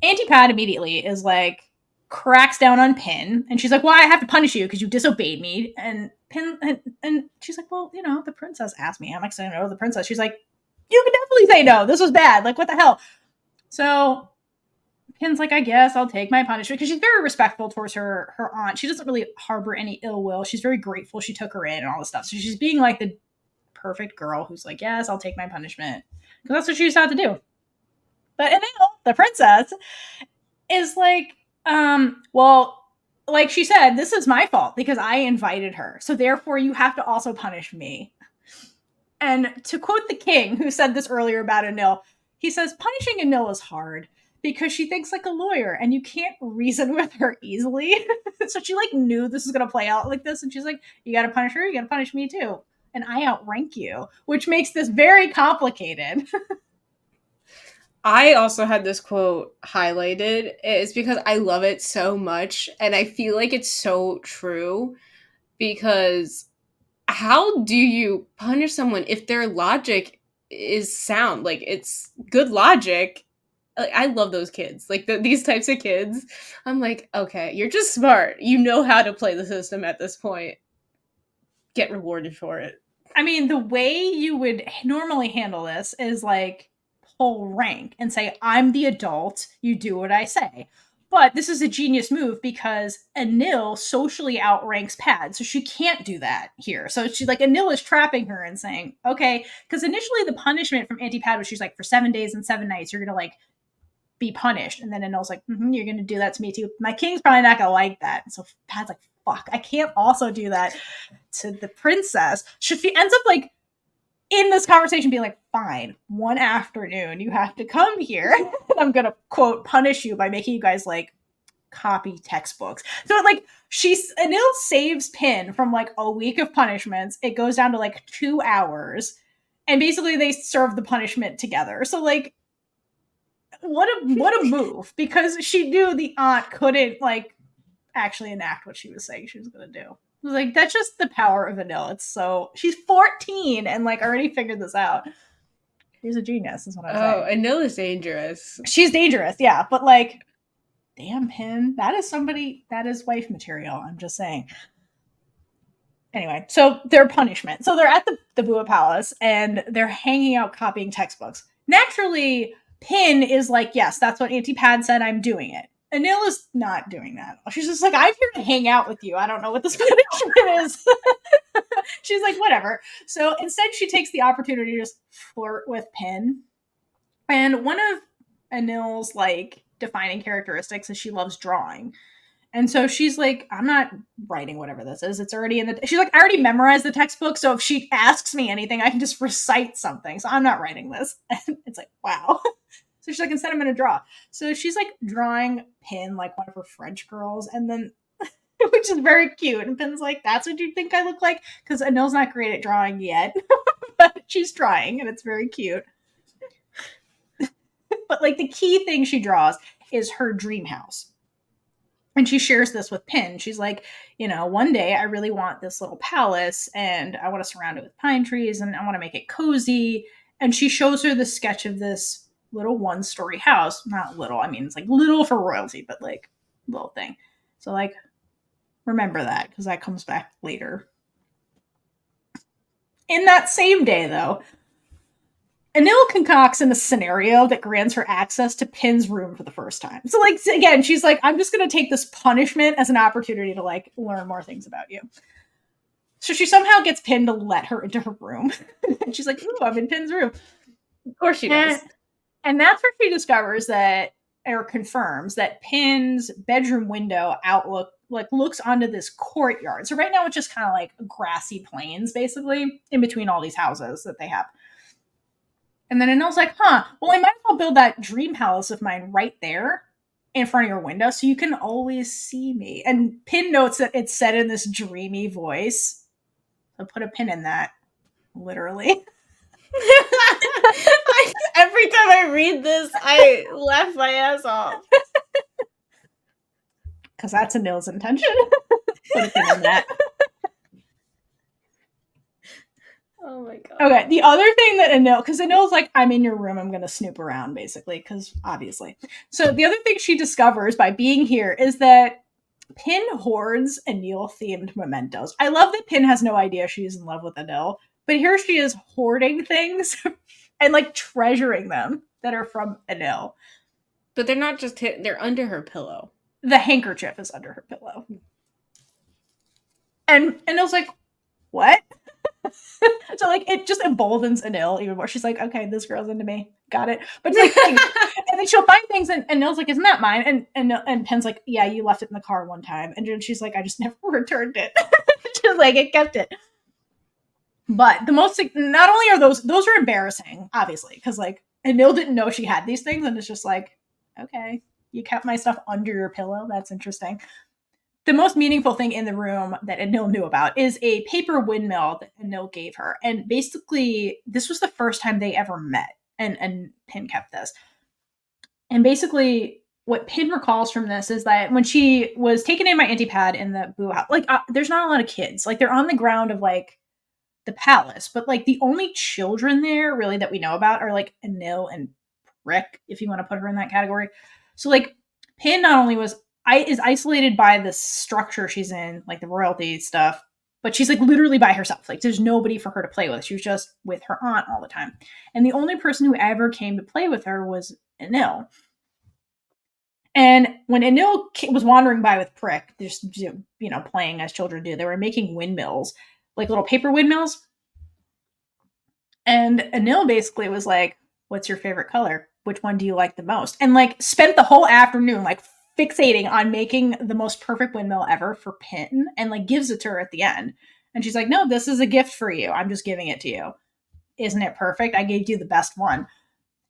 Auntie Pat immediately is like, cracks down on Pin. And she's like, well, I have to punish you because you disobeyed me. And Pin, and she's like, well, the princess asked me. I'm like, saying no to the princess. She's like, you can definitely say no. This was bad. Like, what the hell? So Pin's like, I guess I'll take my punishment because she's very respectful towards her aunt. She doesn't really harbor any ill will. She's very grateful she took her in and all this stuff. So she's being like the perfect girl who's like, yes, I'll take my punishment because that's what she was out to do. But Anil, the princess, is like, well, like she said, this is my fault because I invited her. So therefore, you have to also punish me. And to quote the king, who said this earlier about Anil, he says, punishing Anil is hard because she thinks like a lawyer and you can't reason with her easily. So she like knew this was going to play out like this. And she's like, you got to punish her. You got to punish me too. And I outrank you, which makes this very complicated. I also had this quote highlighted. It's because I love it so much. And I feel like it's so true because how do you punish someone if their logic is sound? Like, it's good logic. Like, I love those kids. Like, these types of kids. I'm like, okay, you're just smart. You know how to play the system at this point. Get rewarded for it. I mean, the way you would normally handle this is like pull rank and say, I'm the adult. You do what I say. But this is a genius move because Anil socially outranks Pad, so she can't do that here. So she's like, Anil is trapping her and saying, okay, because initially the punishment from Anti-Pad was she's like, for 7 days and 7 nights, you're gonna like be punished. And then Anil's like, you're gonna do that to me too. My king's probably not gonna like that. And so Pad's like, fuck, I can't also do that to the princess. She ends up like in this conversation being like, fine, one afternoon you have to come here and I'm gonna quote punish you by making you guys like copy textbooks. So like Anil saves Pin from like a week of punishments. It goes down to like 2 hours and basically they serve the punishment together. So like what a move, because she knew the aunt couldn't like actually enact what she was saying she was gonna do. Like, that's just the power of Anil. It's so, she's 14 and like already figured this out. She's a genius, is what I'm saying. Oh, Anil is dangerous. She's dangerous, yeah. But like, damn him. That is wife material. I'm just saying. Anyway, so their punishment. So they're at the Bua Palace and they're hanging out copying textbooks. Naturally, Pin is like, yes, that's what Auntie Pad said, I'm doing it. Anil is not doing that. She's just like, I'm here to hang out with you. I don't know what this punishment is. She's like, whatever. So instead, she takes the opportunity to just flirt with Pin. And one of Anil's like defining characteristics is she loves drawing. And so she's like, I'm not writing whatever this is. It's already in the... She's like, I already memorized the textbook, so if she asks me anything, I can just recite something. So I'm not writing this. And it's like, wow. So she's like, instead I'm going to draw. So she's like drawing Pin like one of her French girls. And then, which is very cute. And Pin's like, that's what you think I look like? Because Anil's not great at drawing yet. But she's trying and it's very cute. But like the key thing she draws is her dream house. And she shares this with Pin. She's like, one day I really want this little palace and I want to surround it with pine trees and I want to make it cozy. And she shows her the sketch of this little 1-story house. Not little, I mean, it's like little for royalty, but like little thing. So like, remember that because that comes back later. In that same day, though, Anil concocts in a scenario that grants her access to Pin's room for the first time. So like, again, she's like, I'm just going to take this punishment as an opportunity to like learn more things about you. So she somehow gets Pin to let her into her room. And she's like, ooh, I'm in Pin's room. Of course she does. And that's where she discovers that, or confirms that Pin's bedroom window outlook like looks onto this courtyard. So right now it's just kind of like grassy plains, basically, in between all these houses that they have. And then Anil's like, well, I might as well build that dream palace of mine right there in front of your window so you can always see me. And Pin notes that it's said in this dreamy voice. So put a pin in that, literally. Every time I read this, I laugh my ass off. Because that's Anil's intention. Put a pin in that. Oh my god. Okay, the other thing that Anil, because Anil's like, I'm in your room, I'm going to snoop around, basically, because obviously. So the other thing she discovers by being here is that Pin hoards Anil-themed mementos. I love that Pin has no idea she's in love with Anil, but here she is hoarding things and like treasuring them that are from Anil. But they're not just they're under her pillow. The handkerchief is under her pillow. And Anil's like, what? So like it just emboldens Anil even more. She's like, okay, this girl's into me. Got it. But like, and then she'll find things and Anil's like, isn't that mine? And Pen's like, yeah, you left it in the car one time. And then she's like, I just never returned it. She's like, it kept it. But the most, not only are those are embarrassing, obviously, because like Anil didn't know she had these things, and it's just like, okay, you kept my stuff under your pillow. That's interesting. The most meaningful thing in the room that Anil knew about is a paper windmill that Anil gave her. And basically, this was the first time they ever met. And Pin kept this. And basically, what Pin recalls from this is that when she was taken in by Auntie Pad in the Boo house, like, there's not a lot of kids. Like, they're on the ground of, like, the palace. But, like, the only children there, really, that we know about are, like, Anil and Rick, if you want to put her in that category. So, like, Pin not only is isolated by the structure she's in, like the royalty stuff, but she's like literally by herself. Like there's nobody for her to play with. She was just with her aunt all the time. And the only person who ever came to play with her was Anil. And when Anil was wandering by with Prick, just playing as children do, they were making windmills, like little paper windmills. And Anil basically was like, "What's your favorite color? Which one do you like the most?" And like spent the whole afternoon like fixating on making the most perfect windmill ever for Pin, and like gives it to her at the end. And she's like, "No, this is a gift for you. I'm just giving it to you. Isn't it perfect? I gave you the best one."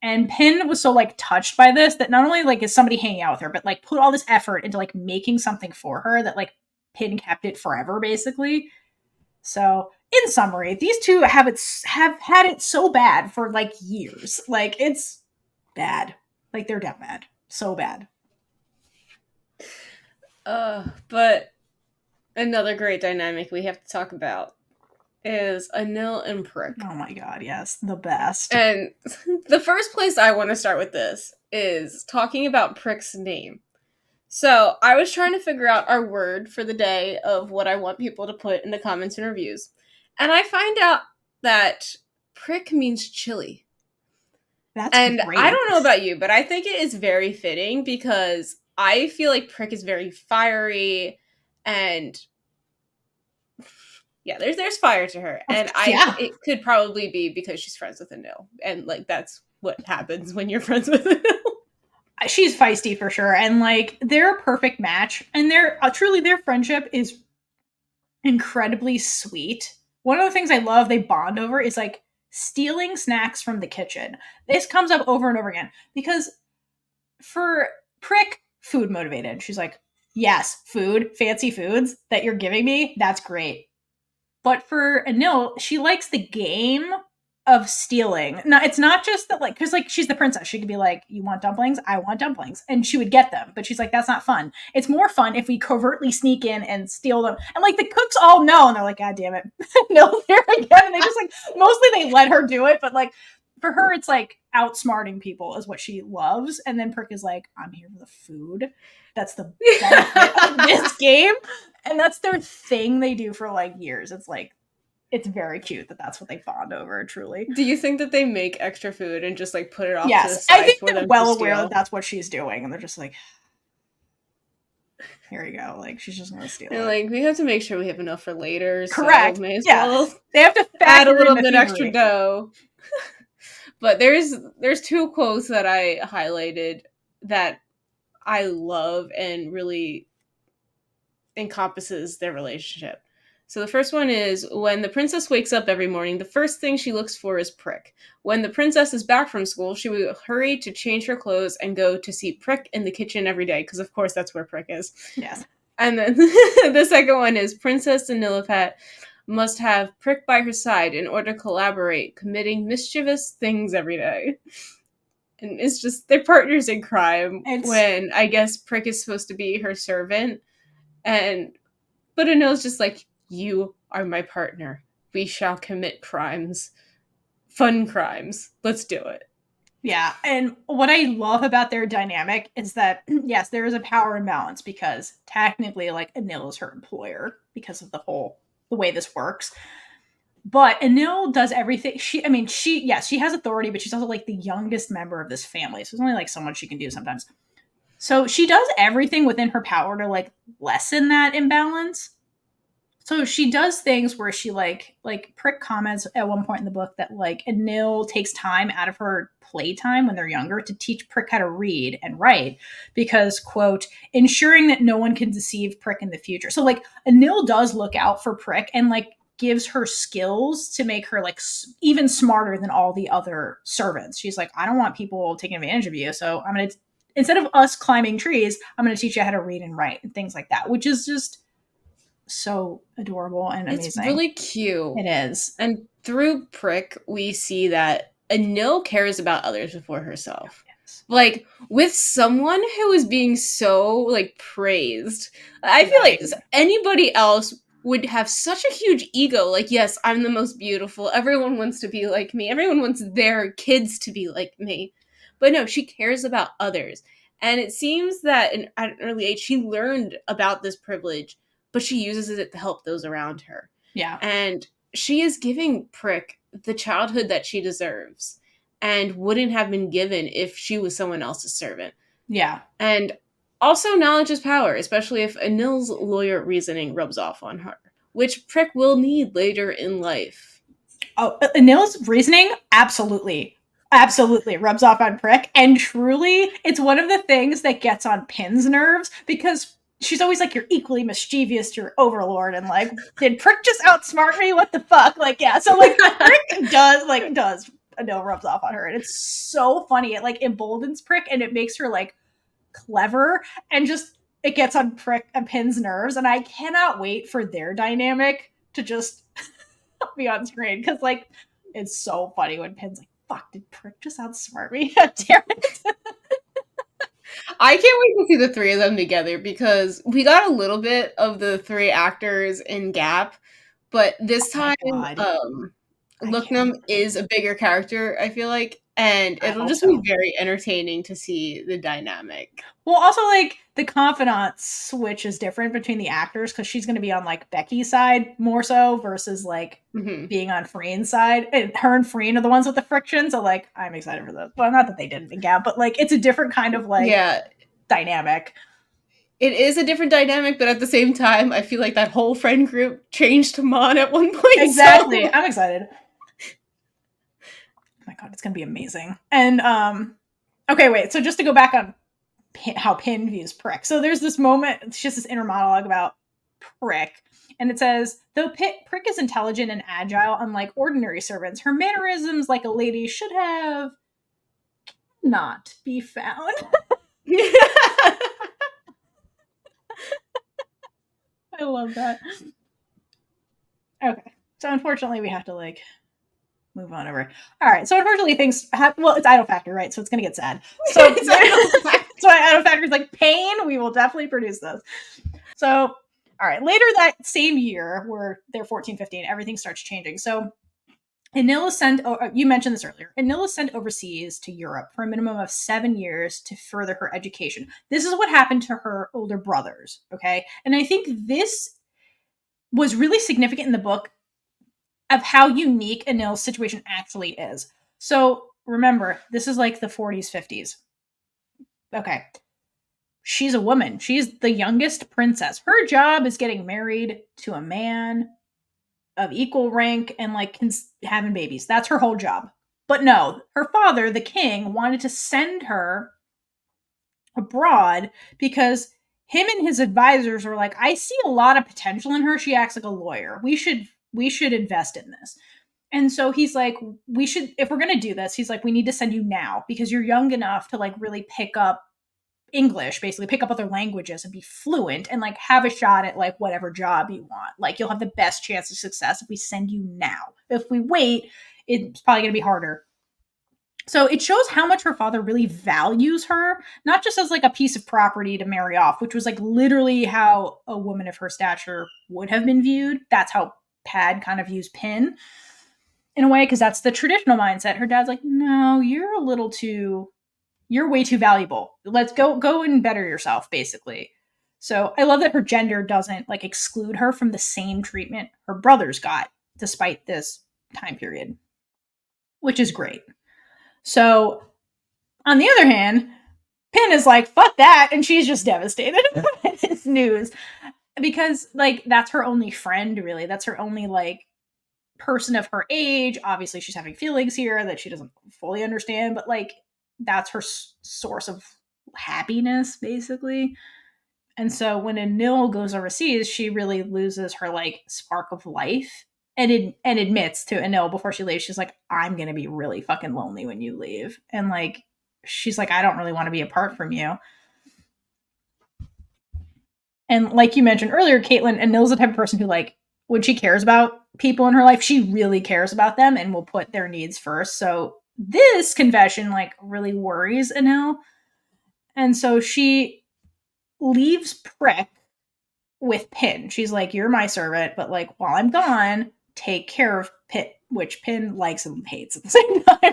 And Pin was so like touched by this that not only like is somebody hanging out with her, but like put all this effort into like making something for her that like Pin kept it forever, basically. So in summary, these two have had it so bad for like years. Like it's bad. Like they're down bad. So bad. But another great dynamic we have to talk about is Anil and Prick. Oh my god, yes. The best. And the first place I want to start with this is talking about Prick's name. So I was trying to figure out our word for the day of what I want people to put in the comments and reviews. And I find out that Prick means chili. That's and great. I don't know about you, but I think it is very fitting because I feel like Prick is very fiery and yeah, there's fire to her. And it could probably be because she's friends with Enil. And like that's what happens when you're friends with Enil. She's feisty for sure. And like they're a perfect match. And they're truly their friendship is incredibly sweet. One of the things I love they bond over is like stealing snacks from the kitchen. This comes up over and over again because for Prick, food motivated. She's like, yes, food, fancy foods that you're giving me, that's great. But for Anil, she likes the game of stealing. No, it's not just that, like, because like she's the princess. She could be like, "You want dumplings? I want dumplings," and she would get them. But she's like, "That's not fun. It's more fun if we covertly sneak in and steal them." And like the cooks all know, and they're like, "God damn it, no, there again." And they just like mostly they let her do it, but like for her, it's like outsmarting people is what she loves. And then Prick is like, "I'm here for the food. That's the benefit of this game." And that's their thing they do for like years. It's like, it's very cute that that's what they bond over, truly. Do you think that they make extra food and just like put it off yes, to the side? I think they're well aware that that's what she's doing. And they're just like, here you go. Like, she's just going to steal it. Like, we have to make sure we have enough for later. Correct. So may as well they have to add a little bit extra dough. But there's two quotes that I highlighted that I love and really encompasses their relationship. So the first one is, when the princess wakes up every morning, the first thing she looks for is Prick. When the princess is back from school, she will hurry to change her clothes and go to see Prick in the kitchen every day, because of course that's where Prick is. Yes. And then the second one is, Princess Anilaphat must have Prick by her side in order to collaborate, committing mischievous things every day. And it's just, they're partners in crime when I guess Prick is supposed to be her servant. But Anil's just like, you are my partner. We shall commit crimes. Fun crimes. Let's do it. Yeah, and what I love about their dynamic is that, yes, there is a power imbalance because technically, like, Anil is her employer because of the way this works. But Anil does everything. She has authority, but she's also, like, the youngest member of this family. So there's only, like, so much she can do sometimes. So she does everything within her power to, like, lessen that imbalance. So she does things where she like Prick comments at one point in the book that like Anil takes time out of her playtime when they're younger to teach Prick how to read and write because, quote, ensuring that no one can deceive Prick in the future. So like Anil does look out for Prick and like gives her skills to make her like even smarter than all the other servants. She's like, I don't want people taking advantage of you. So I'm going to, instead of us climbing trees, I'm going to teach you how to read and write and things like that, which is just so adorable and amazing. It's really cute. It is. And through Prick, we see that Anil cares about others before herself. Yes. Like, with someone who is being so, like, praised, I feel like anybody else would have such a huge ego. Like, yes, I'm the most beautiful. Everyone wants to be like me. Everyone wants their kids to be like me. But no, she cares about others. And it seems that at an early age, she learned about this privilege, but she uses it to help those around her. Yeah. And she is giving Prick the childhood that she deserves and wouldn't have been given if she was someone else's servant. Yeah. And Also, knowledge is power, especially if Anil's lawyer reasoning rubs off on her, which Prick will need later in life. Oh, Anil's reasoning absolutely rubs off on Prick, and truly, it's one of the things that gets on Pin's nerves because she's always like, "You're equally mischievous to your overlord," and like, "Did Prick just outsmart me? What the fuck?" Like, yeah, so like Prick does Anil rubs off on her, and it's so funny. It like emboldens Prick, and it makes her like clever, and just it gets on Prick and Pin's nerves, and I cannot wait for their dynamic to just be on screen because like it's so funny when Pin's like, "Fuck, did Prick just outsmart me?" Damn it. I can't wait to see the three of them together because we got a little bit of the three actors in Gap, but this time Looknum is a bigger character, I feel like, and it'll just be very entertaining to see the dynamic. Well, also like the confidant switch is different between the actors because she's going to be on like Becky's side more so versus like being on Freen's side. And her and Freen are the ones with the friction, so like I'm excited for this. Well, not that they didn't in Gap, but like it's a different kind of like dynamic. It is a different dynamic, but at the same time, I feel like that whole friend group changed to Mon at one point. Exactly. So. I'm excited. Oh my god, it's gonna be amazing. And okay, wait. So just to go back on how Pin views Prick. So there's this moment. It's just this inner monologue about Prick, and it says, "Though Prick is intelligent and agile, unlike ordinary servants, her mannerisms, like a lady, should have not be found." I love that. Okay, so unfortunately, we have to like move on over. All right, so unfortunately, things well, it's Idol Factor, right? So it's gonna get sad. So it's so Idol Factor is like, pain. We will definitely produce this. So all right, later that same year, where they're 14, 15, everything starts changing. So Enil is sent. You mentioned this earlier. Enil is sent overseas to Europe for a minimum of 7 years to further her education. This is what happened to her older brothers. Okay, and I think this was really significant in the book of how unique Anil's situation actually is. So remember, this is like the 40s, 50s. Okay. She's a woman. She's the youngest princess. Her job is getting married to a man of equal rank and like having babies. That's her whole job. But no, her father, the king, wanted to send her abroad because him and his advisors were like, "I see a lot of potential in her. She acts like a lawyer. We should invest in this." And so he's like, "We should, if we're going to do this," he's like, "we need to send you now because you're young enough to like really pick up English, basically pick up other languages and be fluent and like have a shot at like whatever job you want. Like you'll have the best chance of success if we send you now. If we wait, it's probably going to be harder." So it shows how much her father really values her, not just as like a piece of property to marry off, which was like literally how a woman of her stature would have been viewed. That's how Pad kind of views Pin in a way, because that's the traditional mindset. Her dad's like, "No, you're way too valuable. Let's go and better yourself," basically. So I love that her gender doesn't like exclude her from the same treatment her brothers got, despite this time period, which is great. So on the other hand, Pin is like, "Fuck that," and she's just devastated by this news because like that's her only friend, really. That's her only like person of her age. Obviously, she's having feelings here that she doesn't fully understand, but like that's her source of happiness, basically. And so when Anil goes overseas, she really loses her like spark of life and admits to Anil before she leaves, she's like, "I'm going to be really fucking lonely when you leave." And like, she's like, "I don't really want to be apart from you." And like you mentioned earlier, Kaitlynn, Anil's the type of person who like, when she cares about people in her life, she really cares about them and will put their needs first. So this confession like really worries Anil. And so she leaves Prick with Pin. She's like, "You're my servant, but like while I'm gone, take care of Pin," which Pin likes and hates at the same time.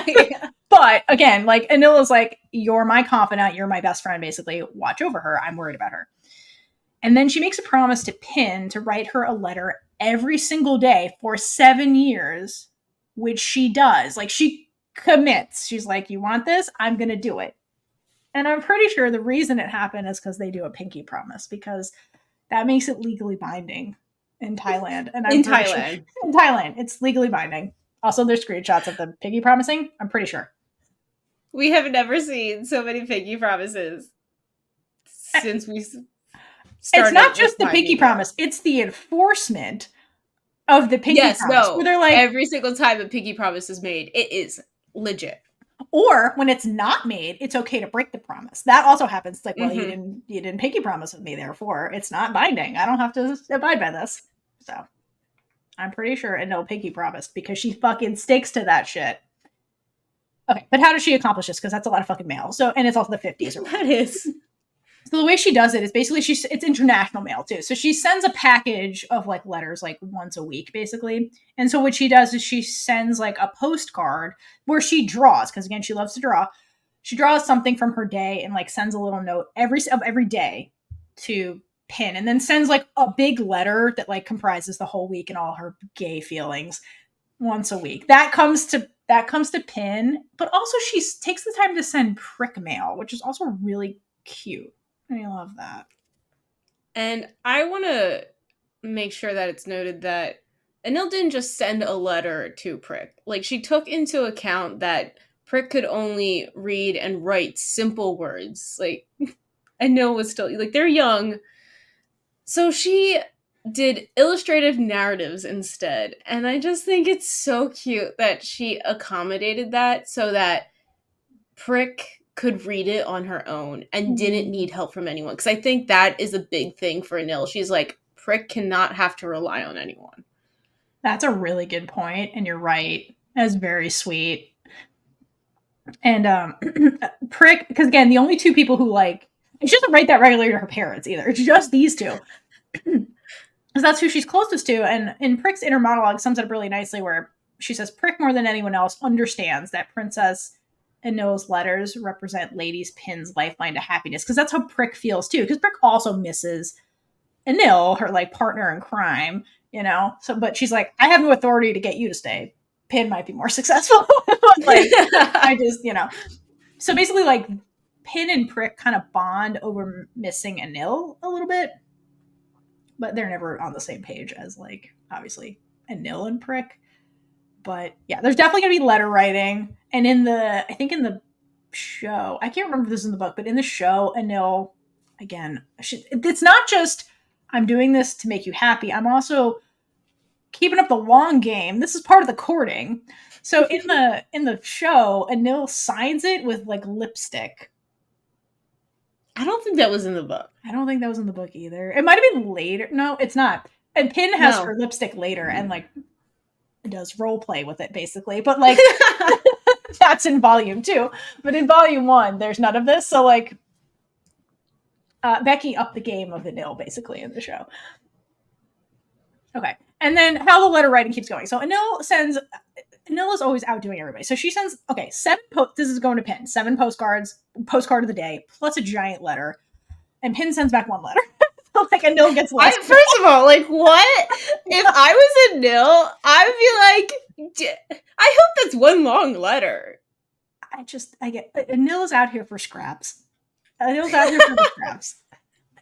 Yeah. But again, like Anil is like, "You're my confidant, you're my best friend, basically. Watch over her. I'm worried about her." And then she makes a promise to Pin to write her a letter every single day for 7 years, which she does. Like she commits. She's like, "You want this? I'm going to do it." And I'm pretty sure the reason it happened is because they do a pinky promise, because that makes it legally binding in Thailand. And I'm In pretty Thailand. Sure, in Thailand, it's legally binding. Also, there's screenshots of the pinky promising. I'm pretty sure. We have never seen so many pinky promises since we started. It's not just the pinky promise; it's the enforcement of the pinky promise. No, where they're like, every single time a pinky promise is made, it is legit. Or when it's not made, it's okay to break the promise. That also happens. It's like, well, you didn't pinky promise with me, therefore it's not binding. I don't have to abide by this. So I'm pretty sure Enil pinky promised, because she fucking sticks to that shit. Okay, but how does she accomplish this? Because that's a lot of fucking mail. So, and it's also the 50s. That is. So the way she does it is basically it's international mail too. So she sends a package of like letters like once a week, basically. And so what she does is she sends like a postcard where she draws, because again, she loves to draw. She draws something from her day and like sends a little note every day to Pin, and then sends like a big letter that like comprises the whole week and all her gay feelings once a week. That comes to Pin, but also she takes the time to send prick mail, which is also really cute. I love that. And I want to make sure that it's noted that Anil didn't just send a letter to Prick. Like, she took into account that Prick could only read and write simple words. Like, Anil was still, like, they're young. So she did illustrative narratives instead. And I just think it's so cute that she accommodated that so that Prick could read it on her own and didn't need help from anyone. Because I think that is a big thing for Anil. She's like, Prick cannot have to rely on anyone. That's a really good point, and you're right. That's very sweet. And Prick, because again, the only two people who like, she doesn't write that regularly to her parents either. It's just these two. Because that's who she's closest to. And in Prick's inner monologue sums it up really nicely, where she says, Prick more than anyone else understands that Princess Anil's letters represent Lady's Pin's lifeline to happiness, because that's how Prick feels too, because Prick also misses Anil, her like partner in crime, you know. So but she's like, I have no authority to get you to stay. Pin might be more successful. Like, I just, you know. So basically, like, Pin and Prick kind of bond over missing Anil a little bit, but they're never on the same page as, like, obviously Anil and Prick. But yeah, there's definitely gonna be letter writing. And I think in the show, I can't remember if this is in the book, but in the show, Anil, again, it's not just, I'm doing this to make you happy. I'm also keeping up the long game. This is part of the courting. So in the show, Anil signs it with like lipstick. I don't think that was in the book. I don't think that was in the book either. It might have been later. No, it's not. And Pin has her lipstick later and like does role play with it basically. But like that's in volume 2. But in volume 1, there's none of this. So like Becky upped the game of Anil basically in the show. Okay. And then how the letter writing keeps going. So Anil is always outdoing everybody. So she sends, okay, 7 this is going to Pin. 7 postcard of the day, plus a giant letter. And Pin sends back 1 letter. Like Anil gets less. First of all, like, what? If I was Anil, I would be like, I hope that's 1 long letter. Anil is out here for scraps. Anil's out here for the scraps.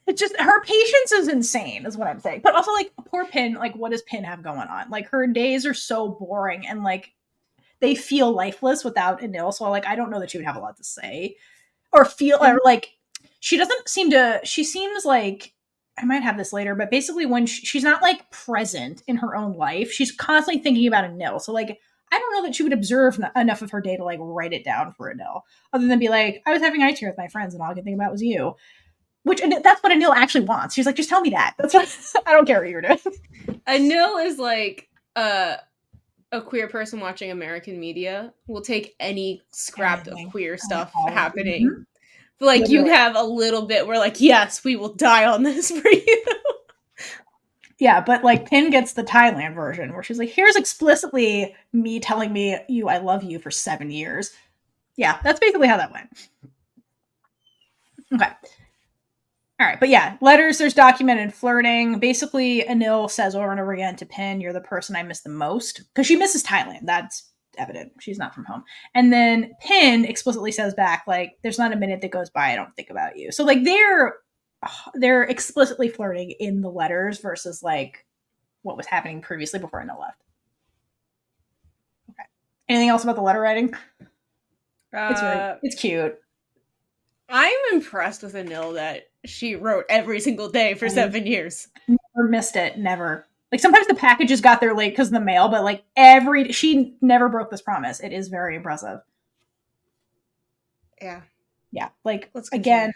It's just, her patience is insane, is what I'm saying. But also, like, poor Pin, like, what does Pin have going on? Like, her days are so boring and, like, they feel lifeless without Anil. So, like, I don't know that she would have a lot to say. Or feel, or, like, she seems like, I might have this later, but basically when she's not, like, present in her own life, she's constantly thinking about Anil. So, like, I don't know that she would observe enough of her day to, like, write it down for Anil. Other than be like, I was having ice cream with my friends and all I could think about was you. And that's what Anil actually wants. She's like, just tell me that. That's what I don't care what you're doing. Anil is like a queer person watching American media will take any scrap of queer stuff happening. Mm-hmm. But like, literally. You have a little bit where like, yes, we will die on this for you. Yeah, but like Pin gets the Thailand version where she's like, here's explicitly me telling me I love you for 7 years. Yeah, that's basically how that went. Okay. All right, but yeah, letters, there's documented flirting. Basically, Anil says over and over again to Pin, you're the person I miss the most. Because she misses Thailand. That's evident. She's not from home. And then Pin explicitly says back, like, there's not a minute that goes by I don't think about you. So, like, they're explicitly flirting in the letters versus, like, what was happening previously before Anil left. Okay. Anything else about the letter writing? It's cute. I'm impressed with Anil that she wrote every single day for 7 years. Never missed it. Never. Like, sometimes the packages got there late because of the mail, but, like, she never broke this promise. It is very impressive. Yeah. Yeah. Like, again,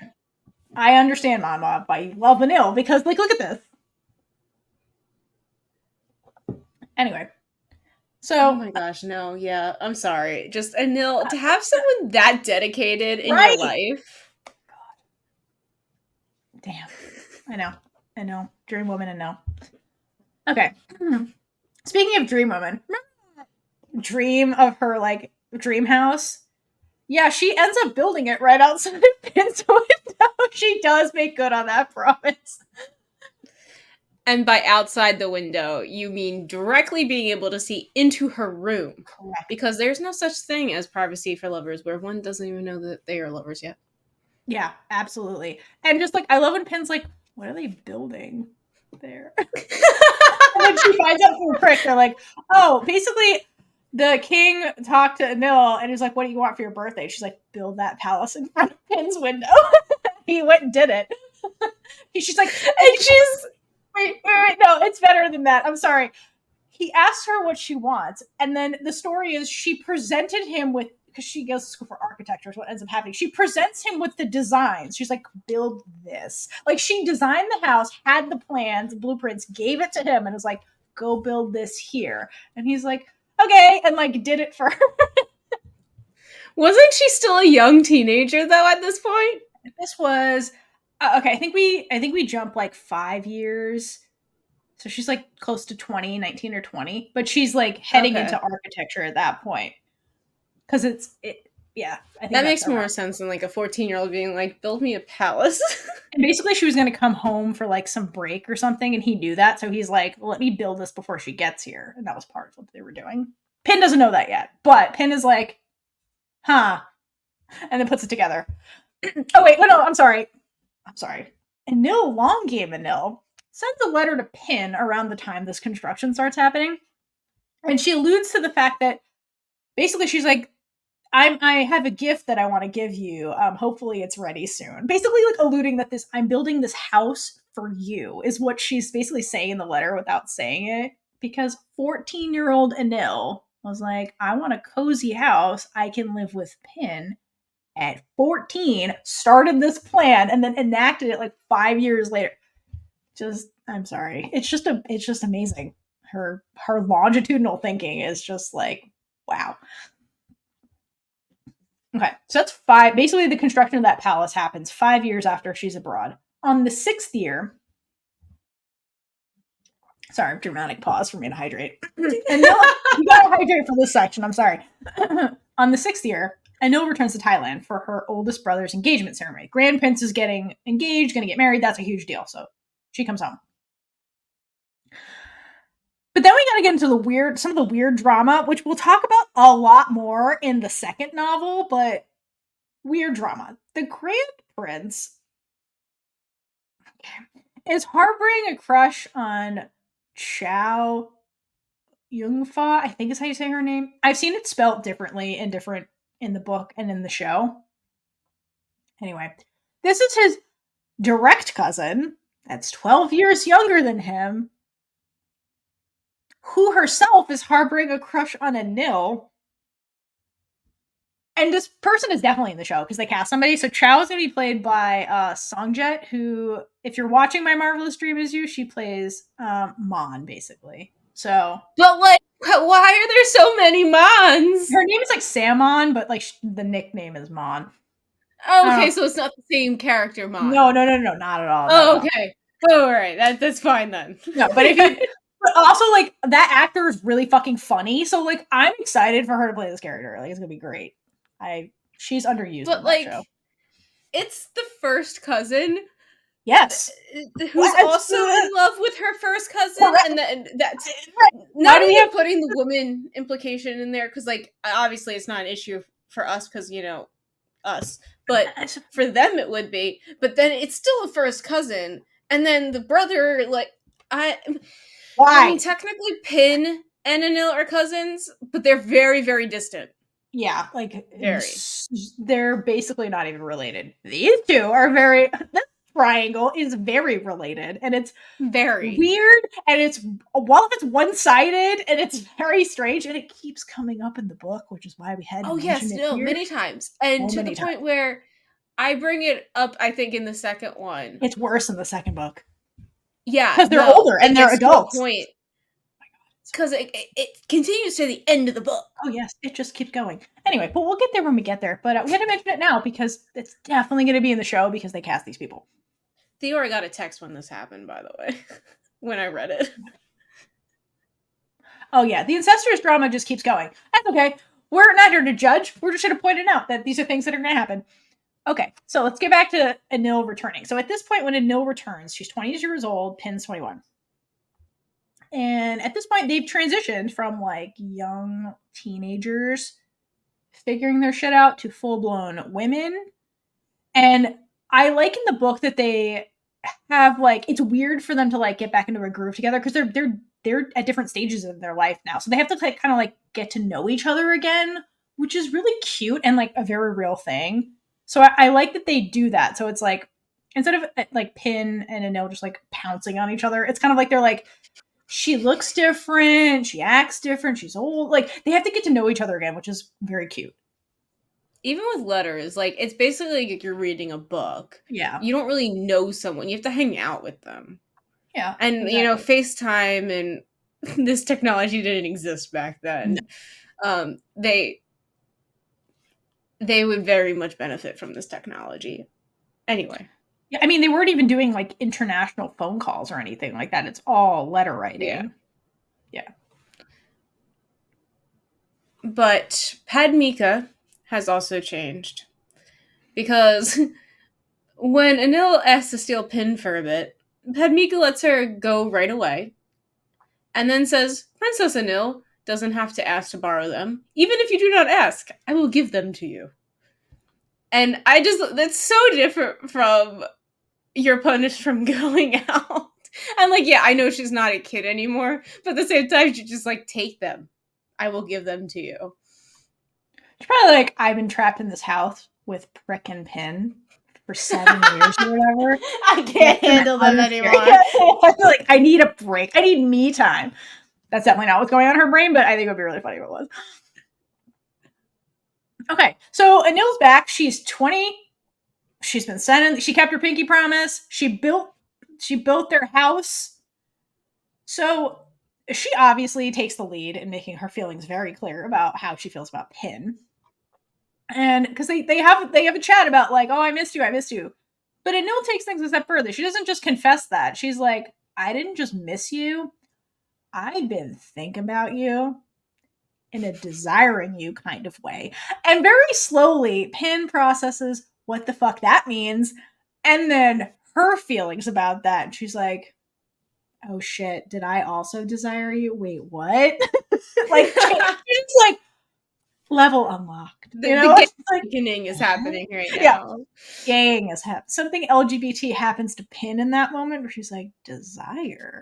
I understand Monmaw, but I love Anil because, like, look at this. Anyway. So. Oh my gosh, no. Yeah. I'm sorry. Just Anil, to have someone that dedicated in your life. God. Damn. I know. Dream woman and no. Okay. Speaking of dream woman, dream of her, like, dream house. Yeah, she ends up building it right outside of Pin's window. She does make good on that promise. And by outside the window, you mean directly being able to see into her room. Correct. Because there's no such thing as privacy for lovers where one doesn't even know that they are lovers yet. Yeah, absolutely. And just, like, I love when Pin's like, what are they building there? And then she finds out from Prick, they're like, oh, basically the king talked to Anil and he's like, what do you want for your birthday? She's like, build that palace in front of Pin's window. He went and did it. She's like, and she's wait, no, it's better than that. I'm sorry. He asked her what she wants, and then the story is she presented him with, because she goes to school for architecture is what ends up happening. She presents him with the designs. She's like, build this. Like, she designed the house, had the plans, blueprints, gave it to him, and was like, go build this here. And he's like, okay, and, like, did it for her. Wasn't she still a young teenager, though, at this point? This was okay. I think we jump like 5 years, so she's like close to 20, 19 or 20, but she's like heading into architecture at that point because yeah. I think that makes more sense than like a 14-year-old being like, build me a palace. And basically, she was going to come home for like some break or something, and he knew that, so he's like, let me build this before she gets here, and that was part of what they were doing. Pin doesn't know that yet, but Pin is like, huh, and then puts it together. Oh, wait, no, I'm sorry. Enil, long game Enil, sends a letter to Pin around the time this construction starts happening. And she alludes to the fact that basically she's like, I have a gift that I want to give you. Hopefully it's ready soon. Basically, like, alluding that I'm building this house for you is what she's basically saying in the letter without saying it. Because 14-year-old Enil was like, I want a cozy house I can live with Pin. At 14, started this plan and then enacted it like 5 years later. I'm sorry. It's just amazing. Her longitudinal thinking is just like, wow. Okay, so that's 5. Basically, the construction of that palace happens 5 years after she's abroad. On the 6th year, sorry, dramatic pause for me to hydrate. And no, you gotta hydrate for this section. I'm sorry. On the 6th year, Anil returns to Thailand for her oldest brother's engagement ceremony. Grand Prince is getting engaged, going to get married. That's a huge deal. So she comes home. But then we got to get into some of the weird drama, which we'll talk about a lot more in the second novel, but weird drama. The Grand Prince is harboring a crush on Chow Yun-fa, I think is how you say her name. I've seen it spelled differently in the book and in the show. Anyway, this is his direct cousin that's 12 years younger than him, who herself is harboring a crush on Anil. And this person is definitely in the show because they cast somebody. So Chow is going to be played by Songjet, who, if you're watching My Marvelous Dream Is You, she plays Mon, basically. So, but like, why are there so many Mons? Her name is like Samon, but like the nickname is Mon. Oh, okay, so it's not the same character, Mon. No, not at all. Oh, okay. All right, that's fine then. No, but but also, like, that actor is really fucking funny, so like I'm excited for her to play this character. Like, it's gonna be great. She's underused. But like, show. It's the first cousin Yes. Who's also in love with her first cousin, and that's not even putting the woman implication in there, because like obviously it's not an issue for us because us, but for them it would be. But then it's still a first cousin, and then the brother, like why? I mean, technically Pin and Anil are cousins, but they're very, very distant. Yeah, like they're basically not even related. These two are very. This triangle is very related, and it's very weird, and it's one-sided, and it's very strange, and it keeps coming up in the book, which is why we had to mention it here. Many times, and to the point where I bring it up. I think in the second one, it's worse in the second book. Yeah, because they're older and they're adults. Point. Because it continues to the end of the book. Oh, yes. It just keeps going. Anyway, but we'll get there when we get there. But we had to mention it now because it's definitely going to be in the show because they cast these people. Theora got a text when this happened, by the way, when I read it. Oh, yeah. The incestuous drama just keeps going. That's okay. We're not here to judge. We're just here to point it out that these are things that are going to happen. Okay, so let's get back to Anil returning. So at this point, when Anil returns, she's 20 years old, Pin's 21. And at this point, they've transitioned from like young teenagers figuring their shit out to full-blown women. And I like in the book that they have like, it's weird for them to like get back into a groove together because they're at different stages of their life now. So they have to like kind of like get to know each other again, which is really cute and like a very real thing. So I like that they do that. So it's like, instead of like Pin and Anil just like pouncing on each other, it's kind of like they're like, she looks different, she acts different, she's old. Like, they have to get to know each other again, which is very cute. Even with letters, like, it's basically like you're reading a book. Yeah. You don't really know someone. You have to hang out with them. Yeah. And, exactly. FaceTime and this technology didn't exist back then. No. They would very much benefit from this technology. Anyway. Yeah, I mean, they weren't even doing like international phone calls or anything like that. It's all letter writing. Yeah. But Padmika has also changed. Because when Anil asks to steal Pin for a bit, Padmika lets her go right away. And then says, Princess Anil doesn't have to ask to borrow them. Even if you do not ask, I will give them to you. And that's so different from you're punished from going out. And like, yeah, I know she's not a kid anymore, but at the same time, she just like, take them. I will give them to you. She's probably like, I've been trapped in this house with Prick and Pin for 7 years or whatever. I can't handle them anymore. I feel like I need a break. I need me time. That's definitely not what's going on in her brain, but I think it would be really funny if it was. Okay, so Anil's back. She's 20. She's been sent in. She kept her pinky promise. She built their house. So she obviously takes the lead in making her feelings very clear about how she feels about Pin. And because they have a chat about like, oh, I missed you. But Anil takes things a step further. She doesn't just confess that. She's like, I didn't just miss you. I've been thinking about you in a desiring you kind of way. And very slowly, Pin processes what the fuck that means. And then her feelings about that. And she's like, oh shit, did I also desire you? Wait, what? Like, it's like level unlocked. The beginning is happening right now. Yeah. Gang is happening. Something LGBT happens to Pin in that moment where she's like, desire.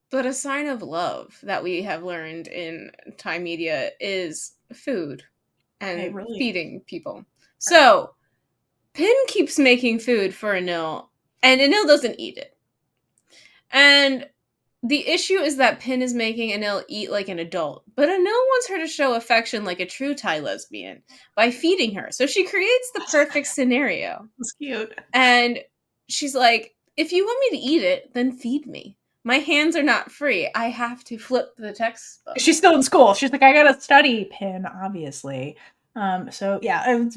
But a sign of love that we have learned in Thai media is food and feeding people. So Pin keeps making food for Anil, and Anil doesn't eat it. And the issue is that Pin is making Anil eat like an adult, but Anil wants her to show affection like a true Thai lesbian by feeding her. So she creates the perfect scenario. That's cute. And she's like, if you want me to eat it, then feed me. My hands are not free. I have to flip the textbook. She's still in school. She's like, I gotta study, Pin, obviously. So yeah.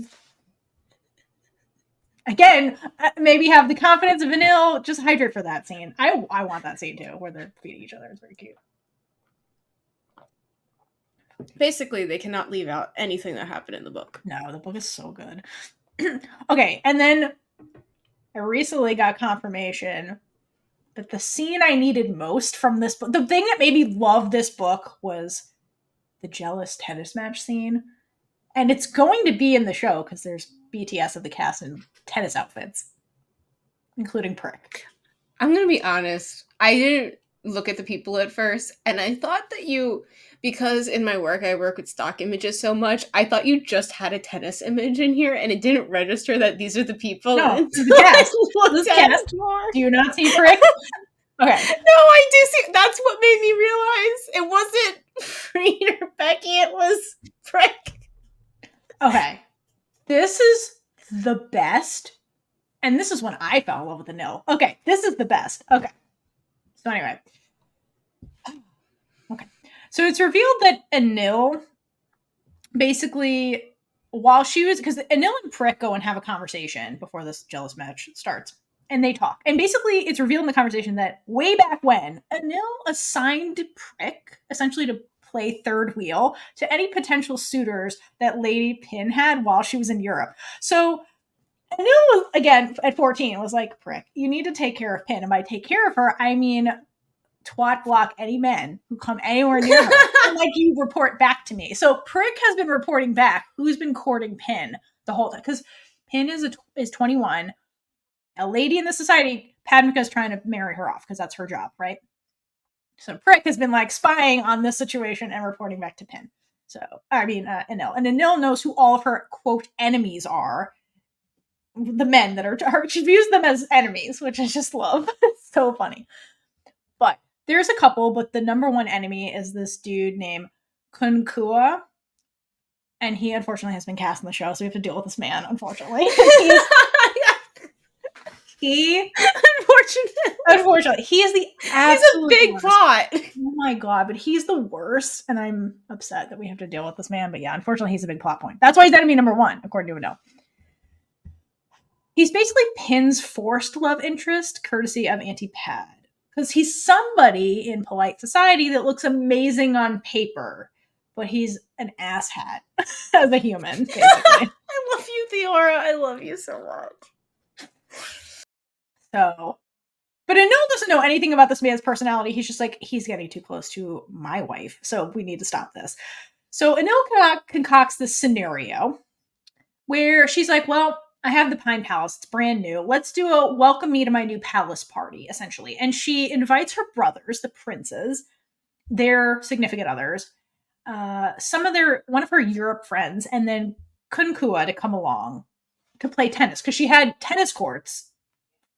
Again, maybe have the confidence of Anil. Just hydrate for that scene. I want that scene too, where they're feeding each other. It's very cute. Basically, they cannot leave out anything that happened in the book. No, the book is so good. Okay, and then I recently got confirmation that the scene I needed most from this book, the thing that made me love this book, was the jealous tennis match scene. And it's going to be in the show because there's BTS of the cast in tennis outfits, including Prick. I'm going to be honest. I didn't look at the people at first, and I thought that you, because in my work I work with stock images so much, I thought you just had a tennis image in here, and it didn't register that these are the people. No, until the cast. I looked at Cast. it more. Do you not see Prick? Okay. No, I do see. That's what made me realize it wasn't FreenBecky. It was Prick. Okay. This is the best. And this is when I fell in love with Anil. Okay. This is the best. Okay. So anyway. Okay. So it's revealed that Anil, basically, while she was, because Anil and Prick go and have a conversation before this jealous match starts. And they talk. And basically, it's revealed in the conversation that way back when, Anil assigned Prick, essentially to play third wheel, to any potential suitors that Lady Pin had while she was in Europe. So Anil was, again, at 14, was like, Prick, you need to take care of Pin. And by take care of her, I mean twat block any men who come anywhere near her. And like, you report back to me. So Prick has been reporting back who's been courting Pin the whole time. Because Pin is 21. A lady in the society, Padmika's trying to marry her off because that's her job, right? So Prick has been like spying on this situation and reporting back to Pin. So, Enil. And Enil knows who all of her, quote, enemies are. The men that are, she views them as enemies, which I just love. It's so funny. But there's a couple, but the number one enemy is this dude named Kunkua. And he unfortunately has been cast in the show, so we have to deal with this man, unfortunately. Unfortunately, he is the absolute He's a big worst. pot. Oh my god, but he's the worst, and I'm upset that we have to deal with this man. But yeah, unfortunately, he's a big plot point. That's why he's enemy number one, according to Anil. He's basically Pin's forced love interest, courtesy of Auntie Pad, because he's somebody in polite society that looks amazing on paper, but he's an asshat as a human, basically. I love you, Theora. I love you so much. So, but Anil doesn't know anything about this man's personality. He's just like, he's getting too close to my wife, so we need to stop this. So Anil concocts this scenario where she's like, well, I have the Pine Palace. It's brand new. Let's do a welcome me to my new palace party, essentially. And she invites her brothers, the princes, their significant others, one of her Europe friends, and then Kunkua to come along to play tennis, because she had tennis courts.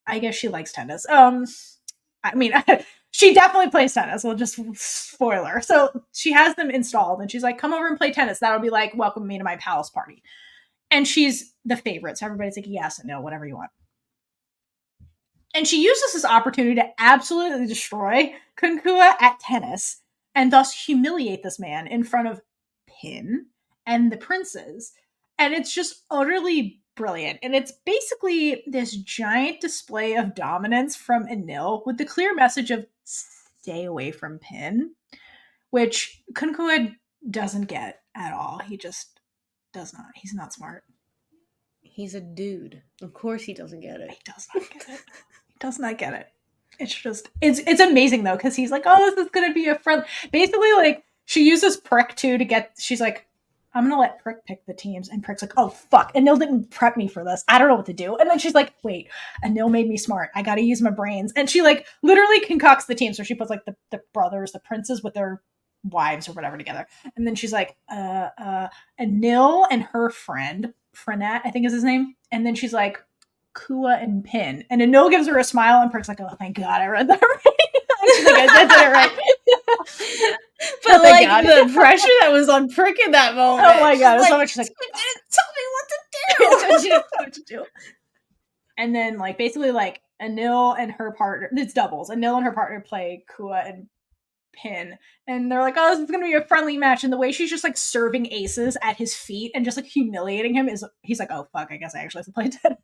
I guess she likes tennis. I mean, she definitely plays tennis. We'll just spoiler. So she has them installed, and she's like, come over and play tennis. That'll be like, welcome me to my palace party. And she's the favorite. So everybody's like, yes and no, whatever you want. And she uses this opportunity to absolutely destroy Kunkua at tennis and thus humiliate this man in front of Pin and the princes. And it's just utterly brilliant. And it's basically this giant display of dominance from Enil with the clear message of stay away from Pin, which Kunkua doesn't get at all. He just does not. He's not smart. He's a dude. Of course he doesn't get it. He does not get it. He does not get it. It's just, it's amazing though, because he's like, oh, this is going to be a friend. Basically, like, she uses Prick too to get, she's like, I'm going to let Prick pick the teams. And Prick's like, oh, fuck. Anil didn't prep me for this. I don't know what to do. And then she's like, wait, Anil made me smart. I got to use my brains. And she like literally concocts the team. So she puts like the brothers, the princes with their wives or whatever together. And then she's like, Anil and her friend, Frenet, I think is his name. And then she's like, Kua and Pin. And Anil gives her a smile, and Prick's like, oh, thank God I read that right. She's like, I did it right. But like the pressure that was on Prick in that moment. Oh my God. Like, so much. She's like, you didn't tell me what to do. She didn't know what to do. And then like basically like Anil and her partner, it's doubles. Anil and her partner play Kua and Pin, and they're like, oh, this is gonna be a friendly match. And the way she's just like serving aces at his feet and just like humiliating him is, he's like, oh fuck, I guess I actually have to play tennis.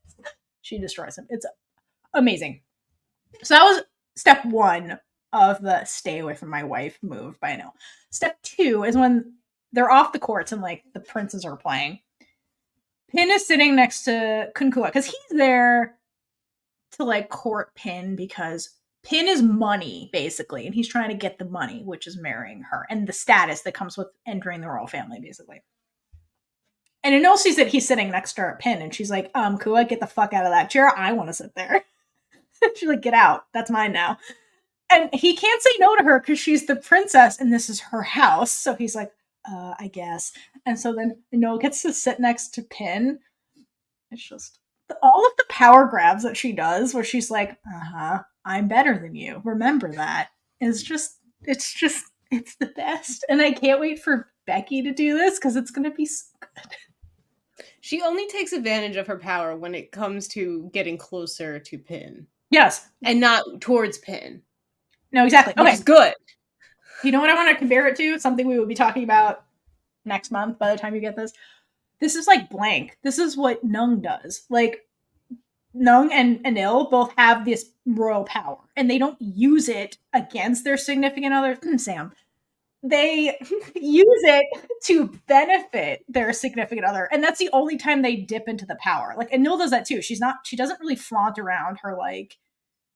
She destroys him. It's amazing. So that was step one of the stay away from my wife move by Anil. Step two is when they're off the courts and like the princes are playing. Pin is sitting next to Kunkua because he's there to like court Pin because Pin is money basically, and he's trying to get the money, which is marrying her and the status that comes with entering the royal family basically. And Anil sees that he's sitting next to her Pin, and she's like, Kua, get the fuck out of that chair. I want to sit there. She's like, get out. That's mine now. And he can't say no to her because she's the princess and this is her house. So he's like, I guess. And so then Anil gets to sit next to Pin. It's just all of the power grabs that she does where she's like, I'm better than you. Remember that. It's the best. And I can't wait for Becky to do this because it's going to be so good. She only takes advantage of her power when it comes to getting closer to Pin. Yes. And not towards Pin. No, exactly. Okay. Which is good. You know what I want to compare it to? Something we will be talking about next month by the time you get this. This is like blank. This is what Nung does. Like, Nung and Anil both have this royal power, and they don't use it against their significant other. Sam. They use it to benefit their significant other, and that's the only time they dip into the power. Like, Anil does that too. She doesn't really flaunt around her like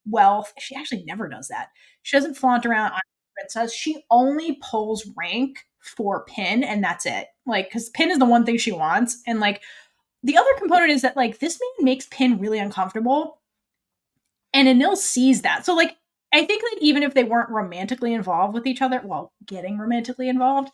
wealth. She actually never does that. She doesn't flaunt around on princess. She only pulls rank for Pin, and that's it. Like, because Pin is the one thing she wants, and like the other component is that like this man makes Pin really uncomfortable, and Anil sees that. So like, I think that even if they weren't romantically involved with each other, well, getting romantically involved,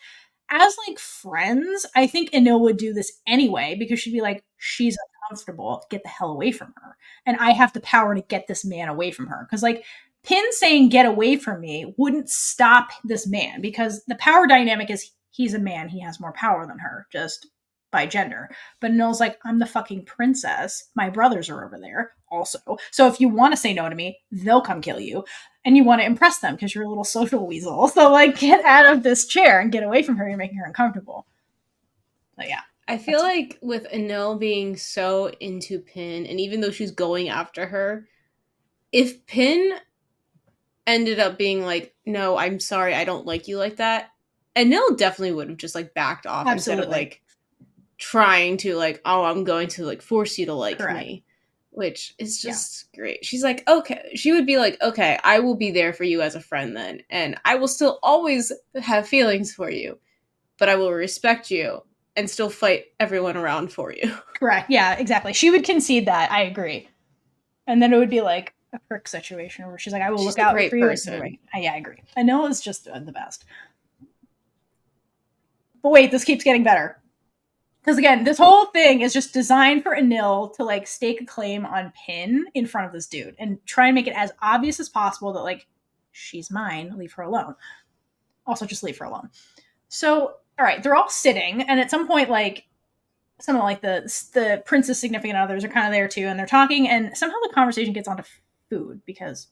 as like friends, I think Anil would do this anyway because she'd be like, she's uncomfortable, get the hell away from her. And I have the power to get this man away from her. Because like Pin saying get away from me wouldn't stop this man because the power dynamic is he's a man, he has more power than her, just by gender. But Anil's like, I'm the fucking princess. My brothers are over there also. So if you want to say no to me, they'll come kill you. And you want to impress them because you're a little social weasel. So like, get out of this chair and get away from her. You're making her uncomfortable. So yeah. I feel like with Anil being so into Pin, and even though she's going after her, if Pin ended up being like, no, I'm sorry, I don't like you like that, Anil definitely would have just like backed off. Absolutely. Instead of like trying to like, oh, I'm going to like force you to like me, which is just great. She's like, okay, she would be like, okay, I will be there for you as a friend then, and I will still always have feelings for you, but I will respect you and still fight everyone around for you. Correct. Yeah, exactly. She would concede that. I agree. And then it would be like a prick situation where she's like, I will look out for you. Yeah, I agree. Anil is just the best. But wait, this keeps getting better. Because again, this whole thing is just designed for Anil to like stake a claim on Pin in front of this dude and try and make it as obvious as possible that like, she's mine, leave her alone. Also, just leave her alone. So, all right, they're all sitting, and at some point, like, some of like the prince's significant others are kind of there too, and they're talking, and somehow the conversation gets onto food because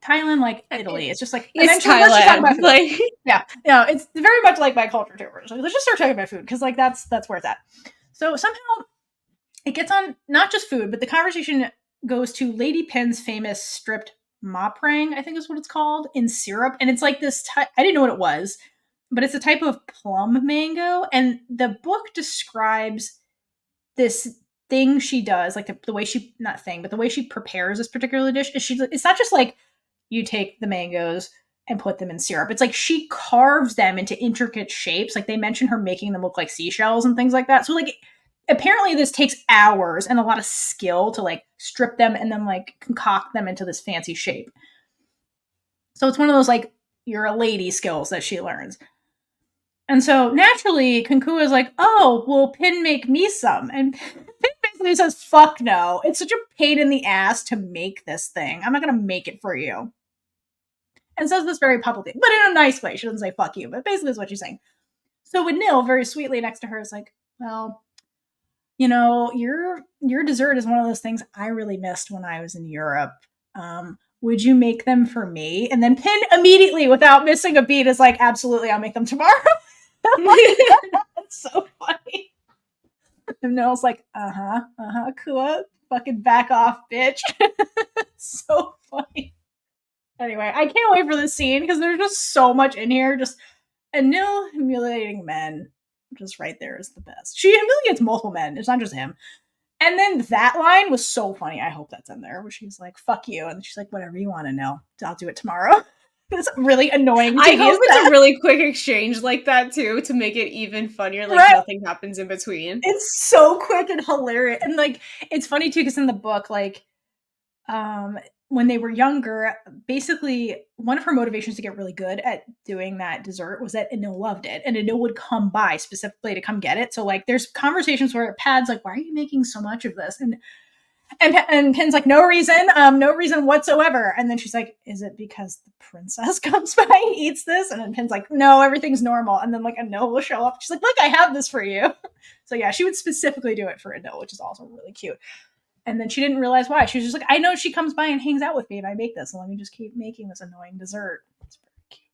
Thailand, like Italy, it's just like it's Thailand. Let's just talk about food. Like, yeah, it's very much like my culture too. So let's just start talking about food because like that's where it's at. So somehow it gets on not just food, but the conversation goes to Lady Pin's famous stripped maprang, I think is what it's called, in syrup, and it's like this. I didn't know what it was. But it's a type of plum mango, and the book describes this thing she does, like the way she, not thing, but the way she prepares this particular dish. It's not just like you take the mangoes and put them in syrup. It's like she carves them into intricate shapes. Like they mention her making them look like seashells and things like that. So like apparently this takes hours and a lot of skill to like strip them and then like concoct them into this fancy shape. So it's one of those like you're a lady skills that she learns. And so naturally, Kunkua is like, oh, will Pin make me some? And Pin basically says, fuck no. It's such a pain in the ass to make this thing. I'm not going to make it for you. And says this very publicly, but in a nice way. She doesn't say fuck you, but basically is what she's saying. So Enil, very sweetly next to her, is like, well, you know, your dessert is one of those things I really missed when I was in Europe. Would you make them for me? And then Pin immediately, without missing a beat, is like, absolutely, I'll make them tomorrow. That's so funny. And Noel's like, Kua, fucking back off, bitch. So funny. Anyway, I can't wait for this scene because there's just so much in here. Just Anil humiliating men, just right there, is the best. She humiliates multiple men. It's not just him. And then that line was so funny. I hope that's in there, where she's like, fuck you. And she's like, whatever you want to know. I'll do it tomorrow. It's really annoying. I hope it's a really quick exchange like that, too, to make it even funnier. Like, nothing happens in between. It's so quick and hilarious. And, like, it's funny, too, because in the book, like, when they were younger, basically one of her motivations to get really good at doing that dessert was that Enil loved it, and Enil would come by specifically to come get it. So like there's conversations where Pad's like, why are you making so much of this? And Pin's like, no reason whatsoever. And then she's like, is it because the princess comes by and eats this? And then Pin's like, no, everything's normal. And then like Enil will show up. She's like, look, I have this for you. So yeah, she would specifically do it for Enil, which is also really cute. And then she didn't realize why. She was just like, I know she comes by and hangs out with me and I make this. So let me just keep making this annoying dessert. It's very cute.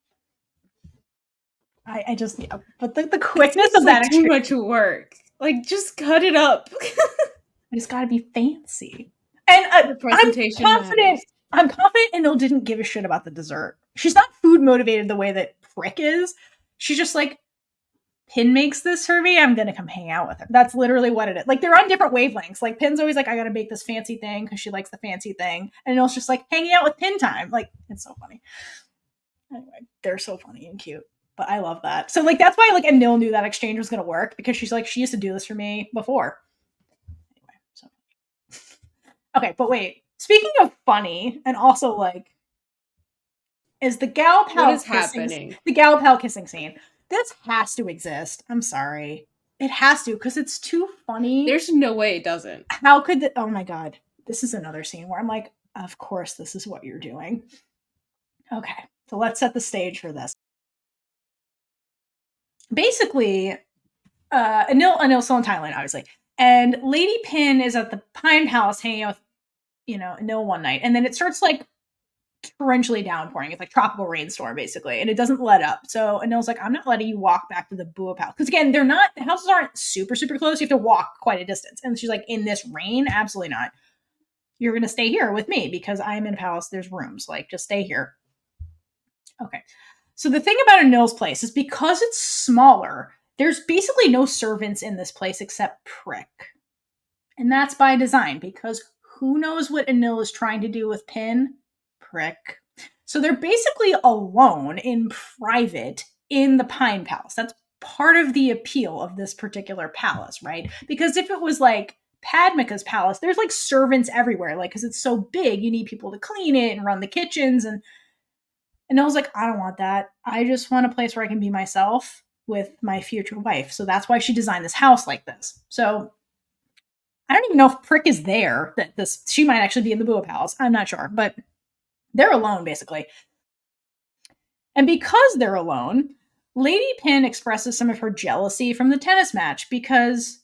I just, yeah. But the quickness of that. Too much work. Like, just cut it up. It's got to be fancy. And the presentation I'm confident Enil didn't give a shit about the dessert. She's not food motivated the way that Prick is. She's just like, Pin makes this for me, I'm gonna come hang out with her. That's literally what it is. Like, they're on different wavelengths. Like, Pin's always like, I gotta make this fancy thing because she likes the fancy thing. And Enil's just like, hanging out with Pin time. Like, it's so funny. Anyway, they're so funny and cute. But I love that. So, like, that's why, like, Enil knew that exchange was gonna work, because she's like, she used to do this for me before. Anyway, so. Okay, but wait. Speaking of funny, and also, like, is the gal pal kissing, the gal pal kissing scene. This has to exist. I'm sorry. It has to, because it's too funny. There's no way it doesn't. How could oh my god. This is another scene where I'm like, of course this is what you're doing. Okay, so let's set the stage for this. Basically, Anil's still in Thailand, obviously. And Lady Pin is at the Pine Palace hanging out with, Anil one night. And then it starts like torrentially downpouring. It's like tropical rainstorm, basically, and it doesn't let up. So Anil's like, I'm not letting you walk back to the Bua Palace, because again, the houses aren't super close. You have to walk quite a distance. And she's like, in this rain, absolutely not. You're gonna stay here with me because I'm in a palace. There's rooms. Like, just stay here. Okay. So the thing about Anil's place is, because it's smaller, there's basically no servants in this place except Prick, and that's by design, because who knows what Enil is trying to do with Pin? Prick. So they're basically alone in private in the Pine Palace. That's part of the appeal of this particular palace, right? Because if it was like Padmika's palace, there's like servants everywhere, like, because it's so big, you need people to clean it and run the kitchens. And I was like, I don't want that. I just want a place where I can be myself with my future wife. So that's why she designed this house like this. So I don't even know if Prick is there. She might actually be in the Bua Palace. I'm not sure, but they're alone, basically. And because they're alone, Lady Pin expresses some of her jealousy from the tennis match, because,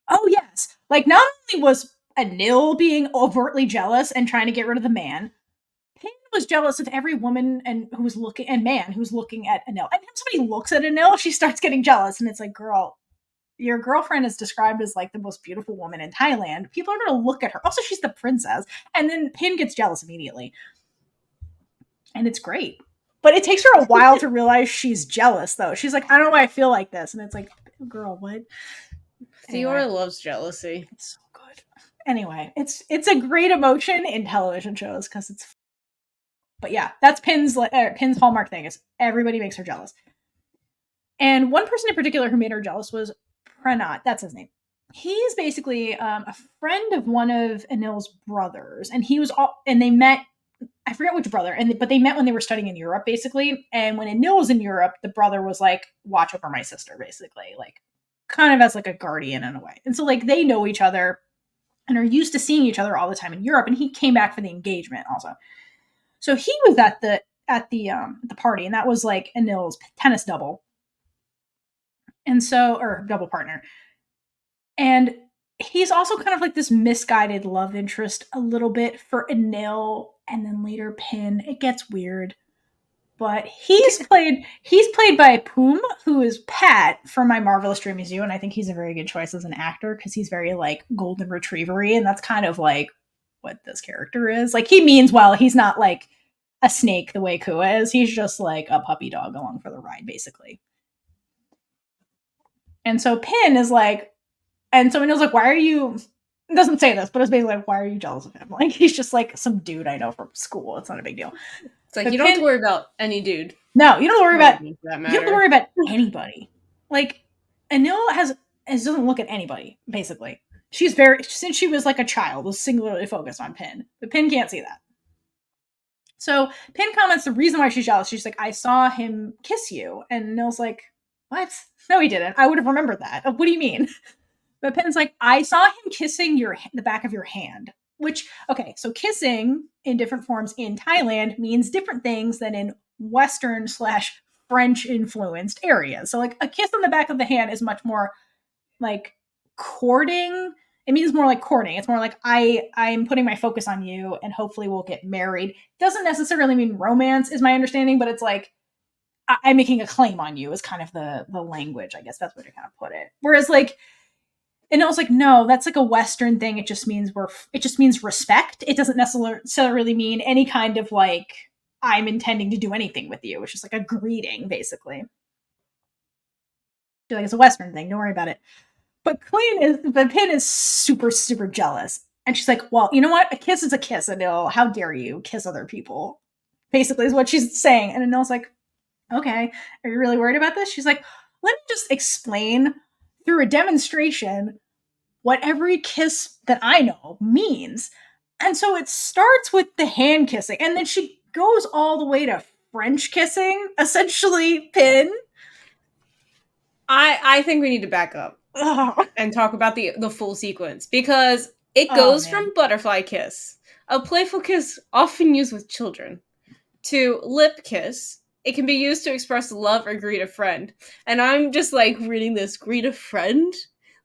oh yes, like, not only was Anil being overtly jealous and trying to get rid of the man, Pin was jealous of every woman and man who's looking at Anil. And when somebody looks at Anil, she starts getting jealous, and it's like, girl, your girlfriend is described as like the most beautiful woman in Thailand. People are going to look at her. Also, she's the princess. And then Pin gets jealous immediately. And it's great. But it takes her a while to realize she's jealous, though. She's like, I don't know why I feel like this. And it's like, girl, what? Theora loves jealousy. It's so good. Anyway, it's a great emotion in television shows, because it's... But yeah, that's Pin's hallmark thing, is everybody makes her jealous. And one person in particular who made her jealous was Pranat. That's his name. He's basically a friend of one of Anil's brothers. And they met... I forget which brother, but they met when they were studying in Europe, basically. And when Enil was in Europe, the brother was like, watch over my sister, basically, like, kind of as like a guardian in a way. And so like they know each other and are used to seeing each other all the time in Europe. And he came back for the engagement also. So he was at the party, and that was like Enil's tennis double. And so, or double partner. And he's also kind of like this misguided love interest a little bit for Enil, and then later Pin. It gets weird. But he's played by Poom, who is Pat from My Marvelous Dream Is You, and I think he's a very good choice as an actor, because he's very like golden retriever-y, and that's kind of like what this character is. Like, he means well. He's not like a snake the way Kua is. He's just like a puppy dog along for the ride, basically. And so Pin is like, and so Anil's like, why are you, it doesn't say this, but it's basically like, why are you jealous of him? Like, he's just like some dude I know from school. It's not a big deal. It's like, but you don't have to worry about any dude. No, you don't have to worry about, you don't have to worry about anybody. Like, Anil doesn't look at anybody, basically. She's since she was like a child, was singularly focused on Pin. But Pin can't see that. So Pin comments the reason why she's jealous. She's like, I saw him kiss you. And Nil's like, what? No, he didn't. I would have remembered that. What do you mean? But Pin's like, I saw him kissing the back of your hand. Which, okay, so kissing in different forms in Thailand means different things than in Western/French influenced areas. So like a kiss on the back of the hand is much more like courting. It means more like courting. It's more like I'm putting my focus on you and hopefully we'll get married. Doesn't necessarily mean romance is my understanding, but it's like I'm making a claim on you is kind of the language. I guess that's where to kind of put it. Whereas like, and I was like, no, that's like a Western thing. It just means respect. It doesn't necessarily mean any kind of like, I'm intending to do anything with you. It's just like a greeting, basically. Like it's a Western thing. Don't worry about it. But Pin is super, super jealous. And she's like, well, you know what? A kiss is a kiss, Anil. How dare you kiss other people? Basically is what she's saying. And Anil's like, okay, are you really worried about this? She's like, let me just explain through a demonstration what every kiss that I know means. And so it starts with the hand kissing. And then she goes all the way to French kissing, essentially, Pin. I think we need to back up and talk about the full sequence, because it goes from butterfly kiss, a playful kiss often used with children, to lip kiss. It can be used to express love or greet a friend. And I'm just like reading this, greet a friend?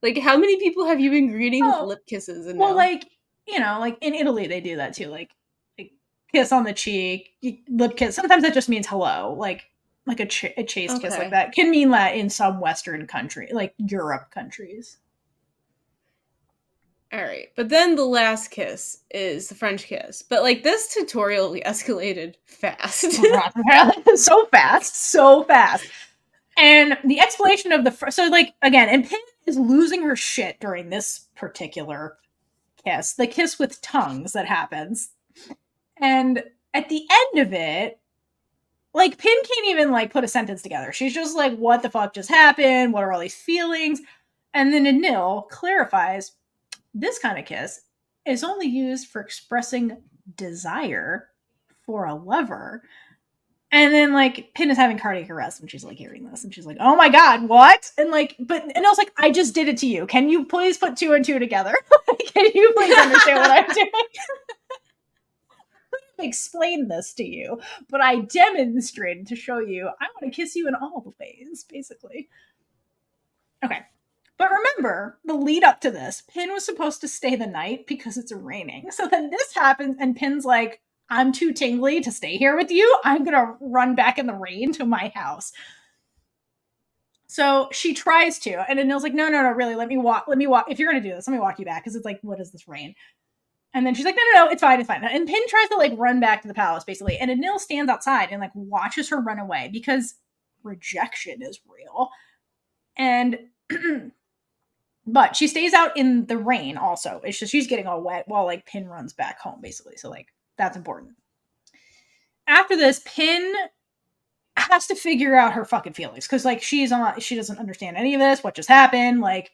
Like, how many people have you been greeting with lip kisses? Well, like, you know, like in Italy they do that too. Like kiss on the cheek, lip kiss. Sometimes that just means hello. Like a chaste kiss like that can mean that in some Western country, like Europe countries. All right, but then the last kiss is the French kiss. But like this tutorial escalated fast. so fast. And the explanation of so like again, and Pin is losing her shit during this particular kiss, the kiss with tongues that happens. And at the end of it, like Pin can't even like put a sentence together. She's just like, what the fuck just happened? What are all these feelings? And then Anil clarifies, this kind of kiss is only used for expressing desire for a lover. And then like Pin is having cardiac arrest when she's like hearing this, and she's like, "Oh my god, what?" And like, and I was like, "I just did it to you. Can you please put 2 and 2 together? Can you please understand what I'm doing?" Explain this to you, but I demonstrated to show you I want to kiss you in all the ways, basically. Okay. But remember, the lead up to this, Pin was supposed to stay the night because it's raining. So then this happens, and Pin's like, I'm too tingly to stay here with you. I'm going to run back in the rain to my house. So she tries to, and Anil's like, no, really, let me walk. If you're going to do this, let me walk you back. Because it's like, what is this rain? And then she's like, no, it's fine. And Pin tries to like run back to the palace, basically. And Anil stands outside and like watches her run away because rejection is real. And but she stays out in the rain also. It's just she's getting all wet while like Pin runs back home, basically. So like that's important. After this, Pin has to figure out her fucking feelings because like she doesn't understand any of this. What just happened? Like,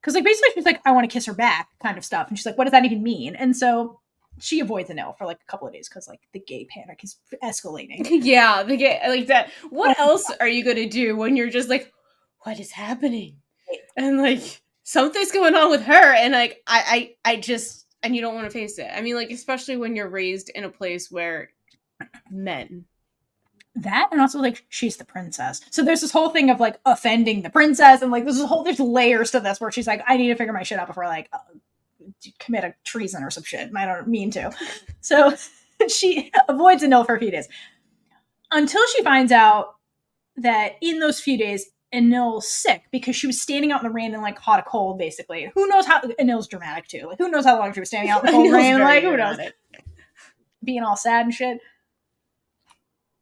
because like basically she's like, I want to kiss her back, kind of stuff. And she's like, what does that even mean? And so she avoids Anil for like a couple of days because like the gay panic is escalating. Yeah, the gay like that. What else are you gonna do when you're just like, what is happening? And like something's going on with her, and like I just, and you don't want to face it. I mean, like especially when you're raised in a place where men. That, and also like she's the princess, so there's this whole thing of like offending the princess, and like there's layers to this where she's like, I need to figure my shit out before like commit a treason or some shit, and I don't mean to. So she avoids Anil for a few days until she finds out that in those few days Anil's sick because she was standing out in the rain and like caught a cold, basically. Who knows how Anil's dramatic too? Like who knows how long she was standing out in the cold rain? Like who knows? Being all sad and shit.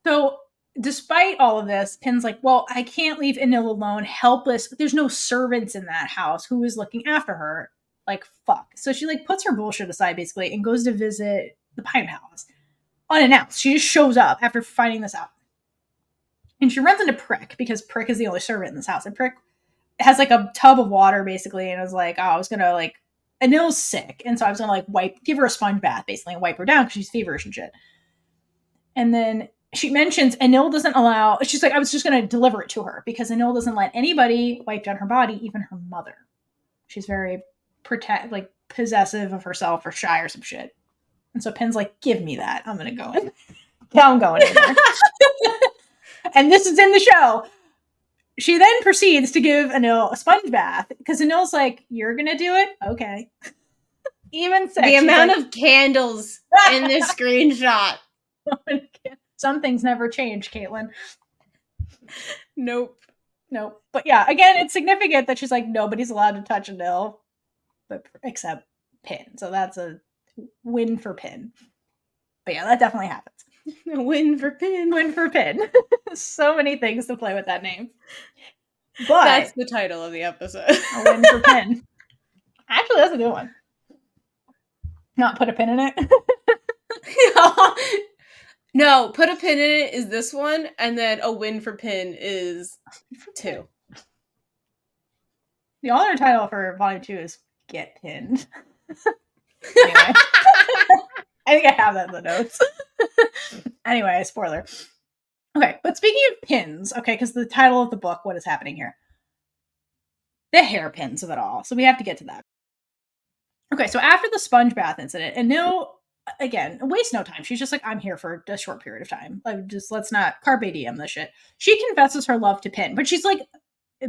So despite all of this, Pin's like, well, I can't leave Enil alone, helpless. There's no servants in that house. Who is looking after her? Like, fuck. So she like puts her bullshit aside basically and goes to visit the Pine Palace unannounced. She just shows up after finding this out. And she runs into Prick because Prick is the only servant in this house. And Prick has like a tub of water basically and is like, oh, I was gonna like, Anil's sick. And so I was gonna like give her a sponge bath basically and wipe her down because she's feverish and shit. And then she mentions Anil doesn't allow, she's like, I was just going to deliver it to her because Anil doesn't let anybody wipe down her body, even her mother. She's very possessive of herself or shy or some shit. And so Pin's like, give me that. I'm going to go in. Yeah, I'm going in there. And this is in the show. She then proceeds to give Anil a sponge bath because Anil's like, you're going to do it? Okay. Even sex. The amount of candles in this screenshot. Some things never change, Kaitlynn. Nope. But yeah, again, it's significant that she's like, nobody's allowed to touch Anil, but except Pin. So that's a win for Pin. But yeah, that definitely happens. A win for Pin. Win for Pin. So many things to play with that name. But that's the title of the episode. A win for Pin. Actually, that's a good one. Not put a pin in it. No, put a pin in it is this one, and then a win for Pin is 2. The other title for Volume 2 is Get Pinned. Anyway. I think I have that in the notes. Anyway, spoiler. Okay, but speaking of pins, okay, because the title of the book, what is happening here? The hairpins of it all. So we have to get to that. Okay, so after the sponge bath incident, Anil, again, waste no time. She's just like, I'm here for a short period of time. Like, just let's not carpe diem this shit. She confesses her love to Pin, but she's like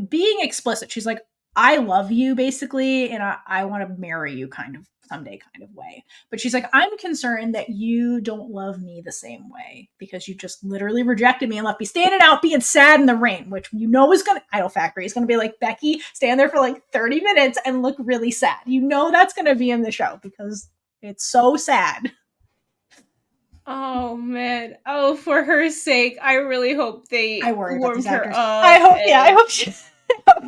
being explicit. She's like, I love you basically, and I want to marry you kind of someday kind of way. But she's like, I'm concerned that you don't love me the same way because you just literally rejected me and left me standing out being sad in the rain, which you know is going to, Idol Factory is going to be like, Becky, stand there for like 30 minutes and look really sad. You know that's going to be in the show because it's so sad. Oh man. Oh, for her sake, I really hope they warmed her up. I hope she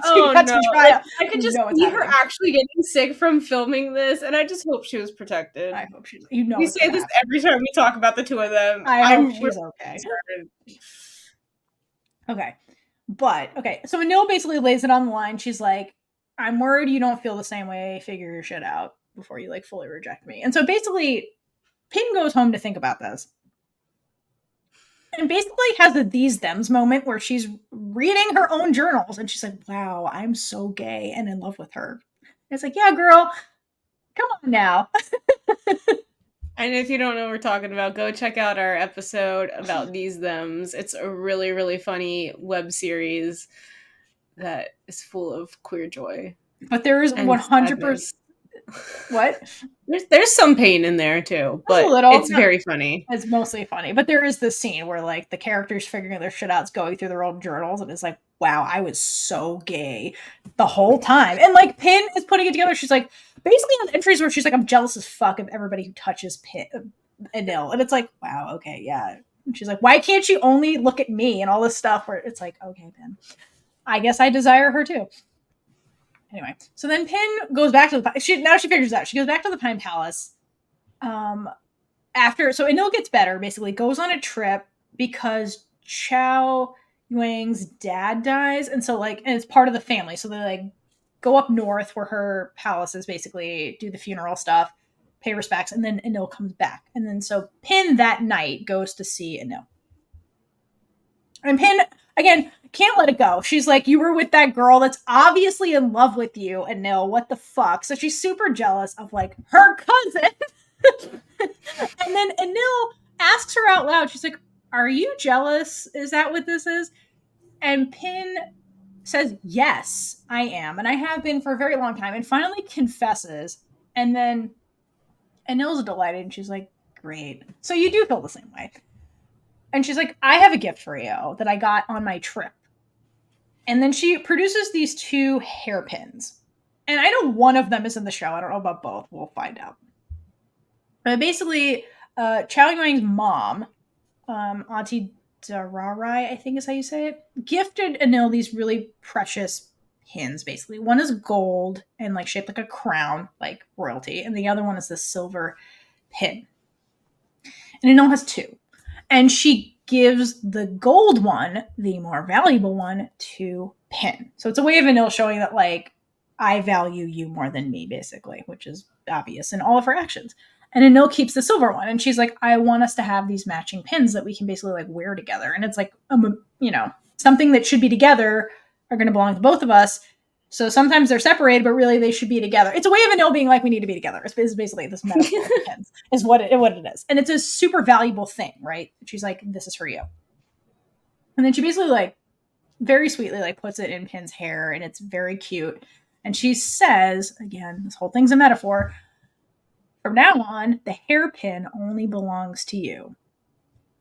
oh no! I could just see her actually getting sick from filming this, and I just hope she was protected. I hope she's. We say this every time we talk about the two of them. I hope she's okay. Okay, but okay. So Anil basically lays it on the line. She's like, "I'm worried you don't feel the same way. Figure your shit out before you like fully reject me." And so basically, Pin goes home to think about this. And basically has a these thems moment where she's reading her own journals and she's like, wow, I'm so gay and in love with her. And it's like, yeah, girl, come on now. And if you don't know what we're talking about, go check out our episode about these thems. It's a really, really funny web series that is full of queer joy. But there is 100%. What? There's some pain in there too, but it's very funny. It's mostly funny, but there is this scene where like the characters figuring their shit out, going through their own journals, and it's like, wow, I was so gay the whole time. And like Pin is putting it together. She's like, basically has entries where she's like, I'm jealous as fuck of everybody who touches Enil, and it's like, wow, okay, yeah. And she's like, why can't you only look at me and all this stuff? Where it's like, okay, Pin, I guess I desire her too. Anyway, so then Pin goes back to now she figures out. She goes back to the Pine Palace. So Enil gets better, basically, goes on a trip because Chow Yuang's dad dies. And so, and it's part of the family. So they, go up north where her palace is, basically, do the funeral stuff, pay respects, and then Enil comes back. And then so Pin that night goes to see Enil. And Pin, again, can't let it go. She's like, you were with that girl that's obviously in love with you, Enil. What the fuck? So she's super jealous of, her cousin. And then Enil asks her out loud. She's like, are you jealous? Is that what this is? And Pin says, yes, I am. And I have been for a very long time. And finally confesses. And then Enil's delighted. And she's like, great. So you do feel the same way. And she's like, I have a gift for you that I got on my trip. And then she produces these 2 hairpins. And I know one of them is in the show. I don't know about both. We'll find out. But basically, Chow Yuang's mom, Auntie Dararai, I think is how you say it, gifted Anil these really precious pins, basically. One is gold and like shaped like a crown, like royalty, and the other one is this silver pin. And Anil has two. And she gives the gold one, the more valuable one, to Pin. So it's a way of Anil showing that, like, I value you more than me, basically, which is obvious in all of her actions. And Anil keeps the silver one, and she's like, I want us to have these matching pins that we can basically like wear together. And it's like, something that should be together are going to belong to both of us. So sometimes they're separated, but really they should be together. It's a way of Anil being like, we need to be together. It's basically this metaphor of pins is what it is. And it's a super valuable thing, right? She's like, this is for you. And then she basically like very sweetly like puts it in Pin's hair, and it's very cute. And she says, again, this whole thing's a metaphor. From now on, the hairpin only belongs to you.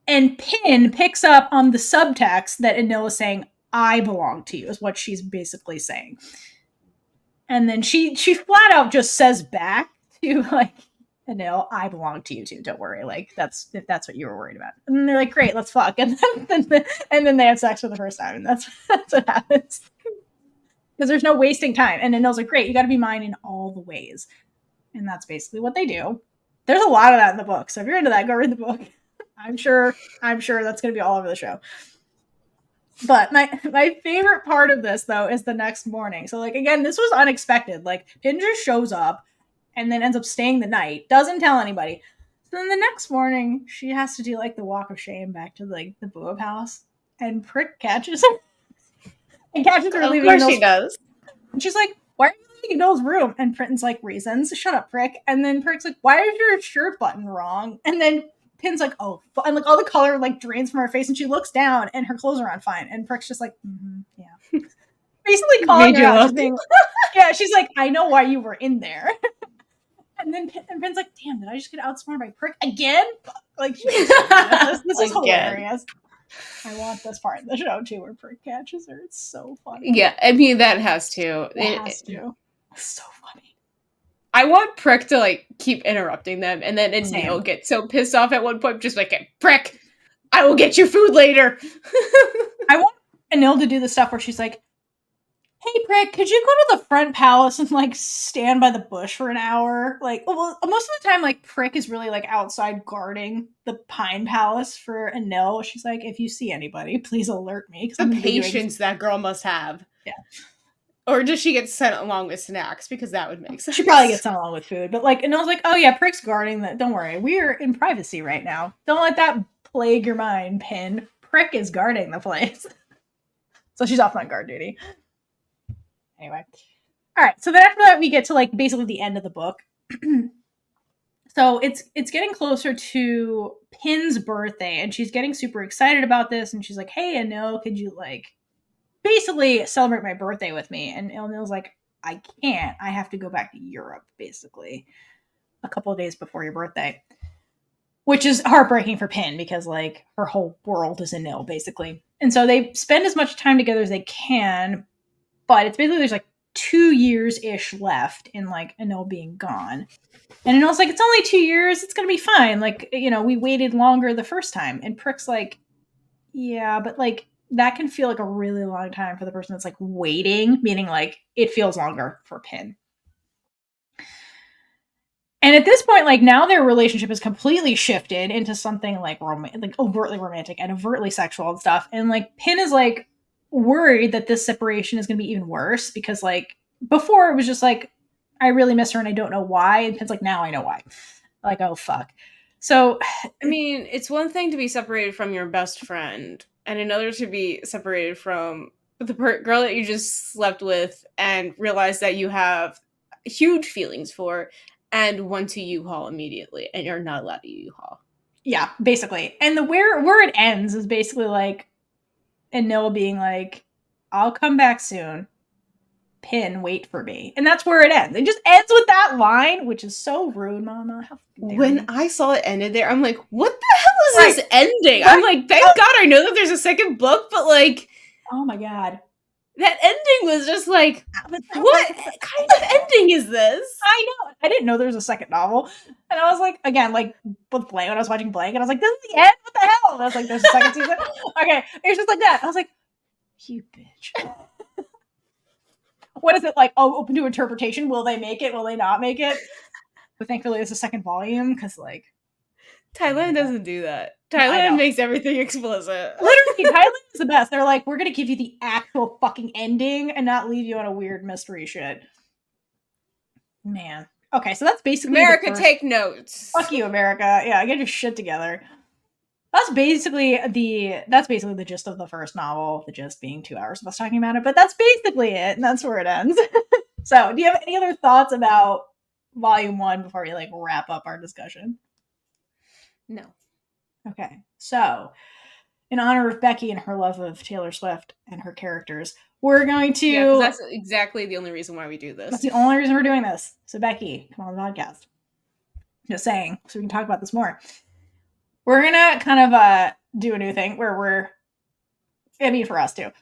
And Pin picks up on the subtext that Anil is saying, I belong to you, is what she's basically saying. And then she flat out just says back to like Anil, I belong to you too. Don't worry. Like if that's what you were worried about. And then they're like, great, let's fuck. And then they have sex for the first time, and that's what happens. Because there's no wasting time. And Anil's like, great, you got to be mine in all the ways. And that's basically what they do. There's a lot of that in the book. So if you're into that, go read the book. I'm sure that's going to be all over the show. But my favorite part of this, though, is the next morning. So, like, again, this was unexpected. Like, Pin just shows up and then ends up staying the night. Doesn't tell anybody. So then the next morning, she has to do, like, the walk of shame back to, like, the Boob house. And Prick catches her. And catches her leaving. Of course she does. And she's like, why are you leaving Noel's room? And Printon's like, reasons. Shut up, Prick. And then Prick's like, why is your shirt button wrong? And then Pin's like, oh, and like all the color like drains from her face, and she looks down, and her clothes are on fine. And Prick's just like, yeah, basically calling her out. Yeah, she's like, I know why you were in there. And then Pin's like, damn, did I just get outsmarted by Prick again? Like, this is hilarious. I want this part of the show too, where Prick catches her. It's so funny. Yeah, I mean that has to. It has to. It's so funny. I want Prick to like keep interrupting them, and then Enil gets so pissed off at one point, just like, Prick, I will get your food later. I want Enil to do the stuff where she's like, hey, Prick, could you go to the front palace and like stand by the bush for an hour? Like, well, most of the time, like Prick is really like outside guarding the Pine Palace for Enil. She's like, if you see anybody, please alert me. The patience that girl must have. Yeah. Or does she get sent along with snacks? Because that would make sense. She probably gets sent along with food. But like, and I was like, oh yeah, Prick's guarding that. Don't worry. We're in privacy right now. Don't let that plague your mind, Pin. Prick is guarding the place. So she's off on guard duty. Anyway. All right. So then after that, we get to like basically the end of the book. So it's getting closer to Pin's birthday, and she's getting super excited about this. And she's like, hey, Anil, could you like basically celebrate my birthday with me? And Anil's like, I can't. I have to go back to Europe, basically, a couple of days before your birthday. Which is heartbreaking for Pin, because like her whole world is Anil, basically. And so they spend as much time together as they can, but it's basically there's like 2 years-ish left in like Anil being gone. And Anil's like, it's only 2 years, it's gonna be fine. Like, we waited longer the first time. And Prick's like, yeah, but like that can feel like a really long time for the person that's like waiting, meaning like it feels longer for Pin. And at this point, like now their relationship is completely shifted into something like like overtly romantic and overtly sexual and stuff. And like Pin is like worried that this separation is going to be even worse, because like before it was just like, I really miss her and I don't know why. And Pin's like, now I know why. Like, oh fuck. So, I mean, it's one thing to be separated from your best friend, and another to be separated from the girl that you just slept with and realize that you have huge feelings for, and want to U-Haul immediately, and you're not allowed to U-Haul. Yeah, basically. And the where it ends is basically like Anil being like, I'll come back soon. Pin, wait for me. And that's where it ends. It just ends with that line, which is so rude, Mama. When I saw it ended there, I'm like, what the hell is this ending? I'm like, thank God I know that there's a second book, but like, oh my God. That ending was just like, what kind of ending is this? I know. I didn't know there was a second novel. And I was like, again, like with Blank, when I was watching Blank, and I was like, this is the end? What the hell? And I was like, there's a second season? Okay. It was just like that. I was like, you bitch. What is it like? Oh, open to interpretation. Will they make it? Will they not make it? But thankfully, it's a second volume because, like, Thailand doesn't do that. Thailand makes everything explicit. Literally, Thailand is the best. They're like, we're gonna give you the actual fucking ending and not leave you on a weird mystery shit. Man. Okay, so that's basically America, take notes. Fuck you, America. Yeah, get your shit together. That's basically the gist of the first novel, the gist being 2 hours of us talking about it, but that's basically it, and that's where it ends. So, do you have any other thoughts about volume 1 before we like wrap up our discussion? No. Okay, so in honor of Becky and her love of Taylor Swift and her characters, we're going to... Yeah, because that's exactly the only reason why we do this. That's the only reason we're doing this. So Becky, come on the podcast. Just saying, so we can talk about this more. We're gonna kind of do a new thing where for us too.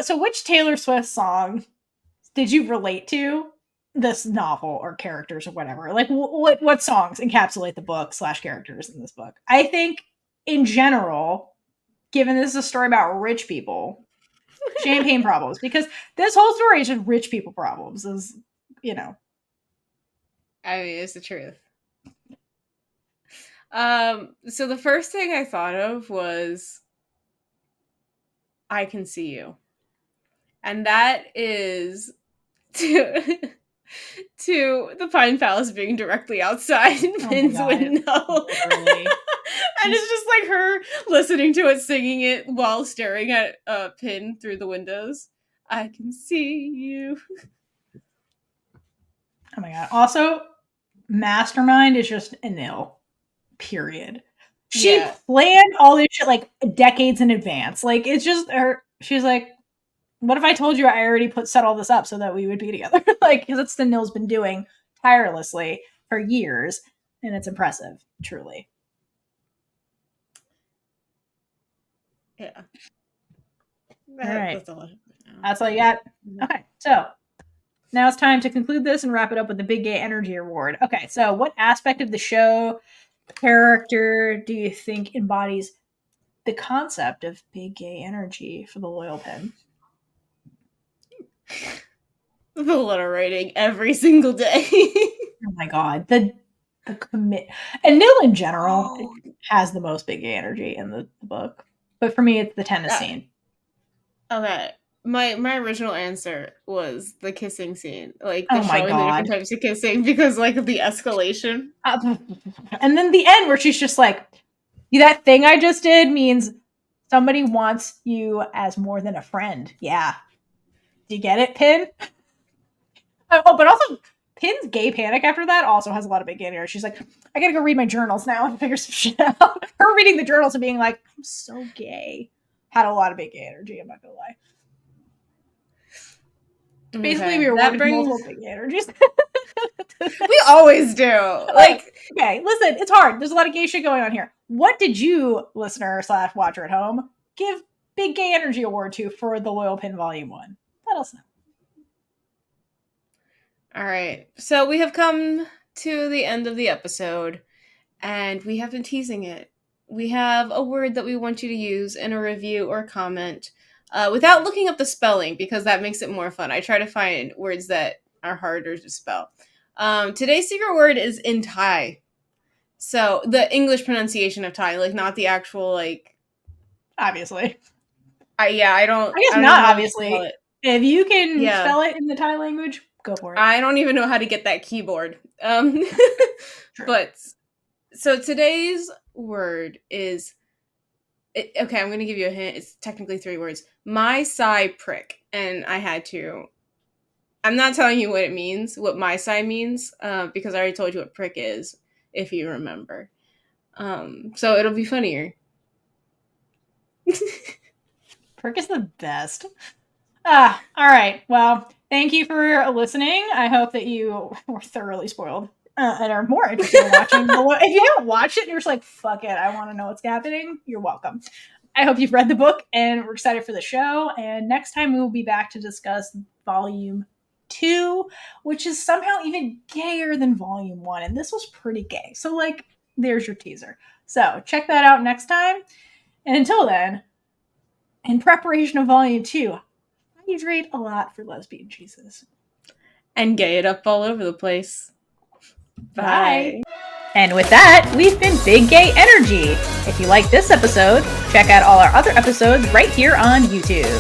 So which Taylor Swift song did you relate to this novel or characters or whatever? Like what songs encapsulate the book / characters in this book? I think in general, given this is a story about rich people, champagne problems, because this whole story is just rich people problems, is, you know. I mean, it's the truth. So the first thing I thought of was I Can See You. And that is to the Pine Palace being directly outside Pin's window. And it's just like her listening to it, singing it while staring at Pin through the windows. I can see you. Oh my god. Also, Mastermind is just Enil. Period. She planned all this shit like decades in advance. Like, it's just her. She's like, what if I told you I already set all this up so that we would be together? Like, because that's the Nil's been doing tirelessly for years, and it's impressive, truly. Yeah. All right. That's all you got? Okay, so now it's time to conclude this and wrap it up with the Big Gay Energy Award. Okay, so what aspect of the show, character, do you think embodies the concept of big gay energy for the Loyal Pin? The letter writing every single day. Oh my god. The commit. And Nil in general has the most big gay energy in the book. But for me, it's the tennis scene. Okay. My original answer was the kissing scene. Like, the showing the different types of kissing, because, like, the escalation. And then the end where she's just like, that thing I just did means somebody wants you as more than a friend. Yeah. Do you get it, Pin? Oh, but also, Pin's gay panic after that also has a lot of big gay energy. She's like, I gotta go read my journals now and figure some shit out. Her reading the journals and being like, I'm so gay, had a lot of big gay energy, I'm not gonna lie. Basically, we were working multiple big gay energies. We always do. Like, okay, listen, it's hard. There's a lot of gay shit going on here. What did you, listener / watcher at home, give Big Gay Energy Award to for the Loyal Pin Volume 1? Let us know. All right. So we have come to the end of the episode, and we have been teasing it. We have a word that we want you to use in a review or comment without looking up the spelling, because that makes it more fun. I try to find words that are harder to spell. Today's secret word is in Thai. So the English pronunciation of Thai, like, not the actual, like... Obviously. I guess not obviously. If you can spell it in the Thai language, go for it. I don't even know how to get that keyboard. But, so today's word is... okay, I'm going to give you a hint. It's technically 3 words. My Sai prick. And I had to... I'm not telling you what it means, what my Sai means, because I already told you what prick is, if you remember. So it'll be funnier. Prick is the best. All right. Well, thank you for listening. I hope that you were thoroughly spoiled and are more interested in watching. If you haven't watched it and you're just like, fuck it, I want to know what's happening, you're welcome. I hope you've read the book and we're excited for the show. And next time we will be back to discuss Volume 2, which is somehow even gayer than Volume 1. And this was pretty gay. So, like, there's your teaser. So, check that out next time. And until then, in preparation of Volume 2, hydrate a lot for lesbian Jesus. And gay it up all over the place. Bye. And with that, we've been Big Gay Energy. If you like this episode, check out all our other episodes right here on YouTube.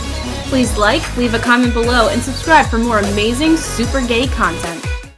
Please like, leave a comment below, and subscribe for more amazing super gay content.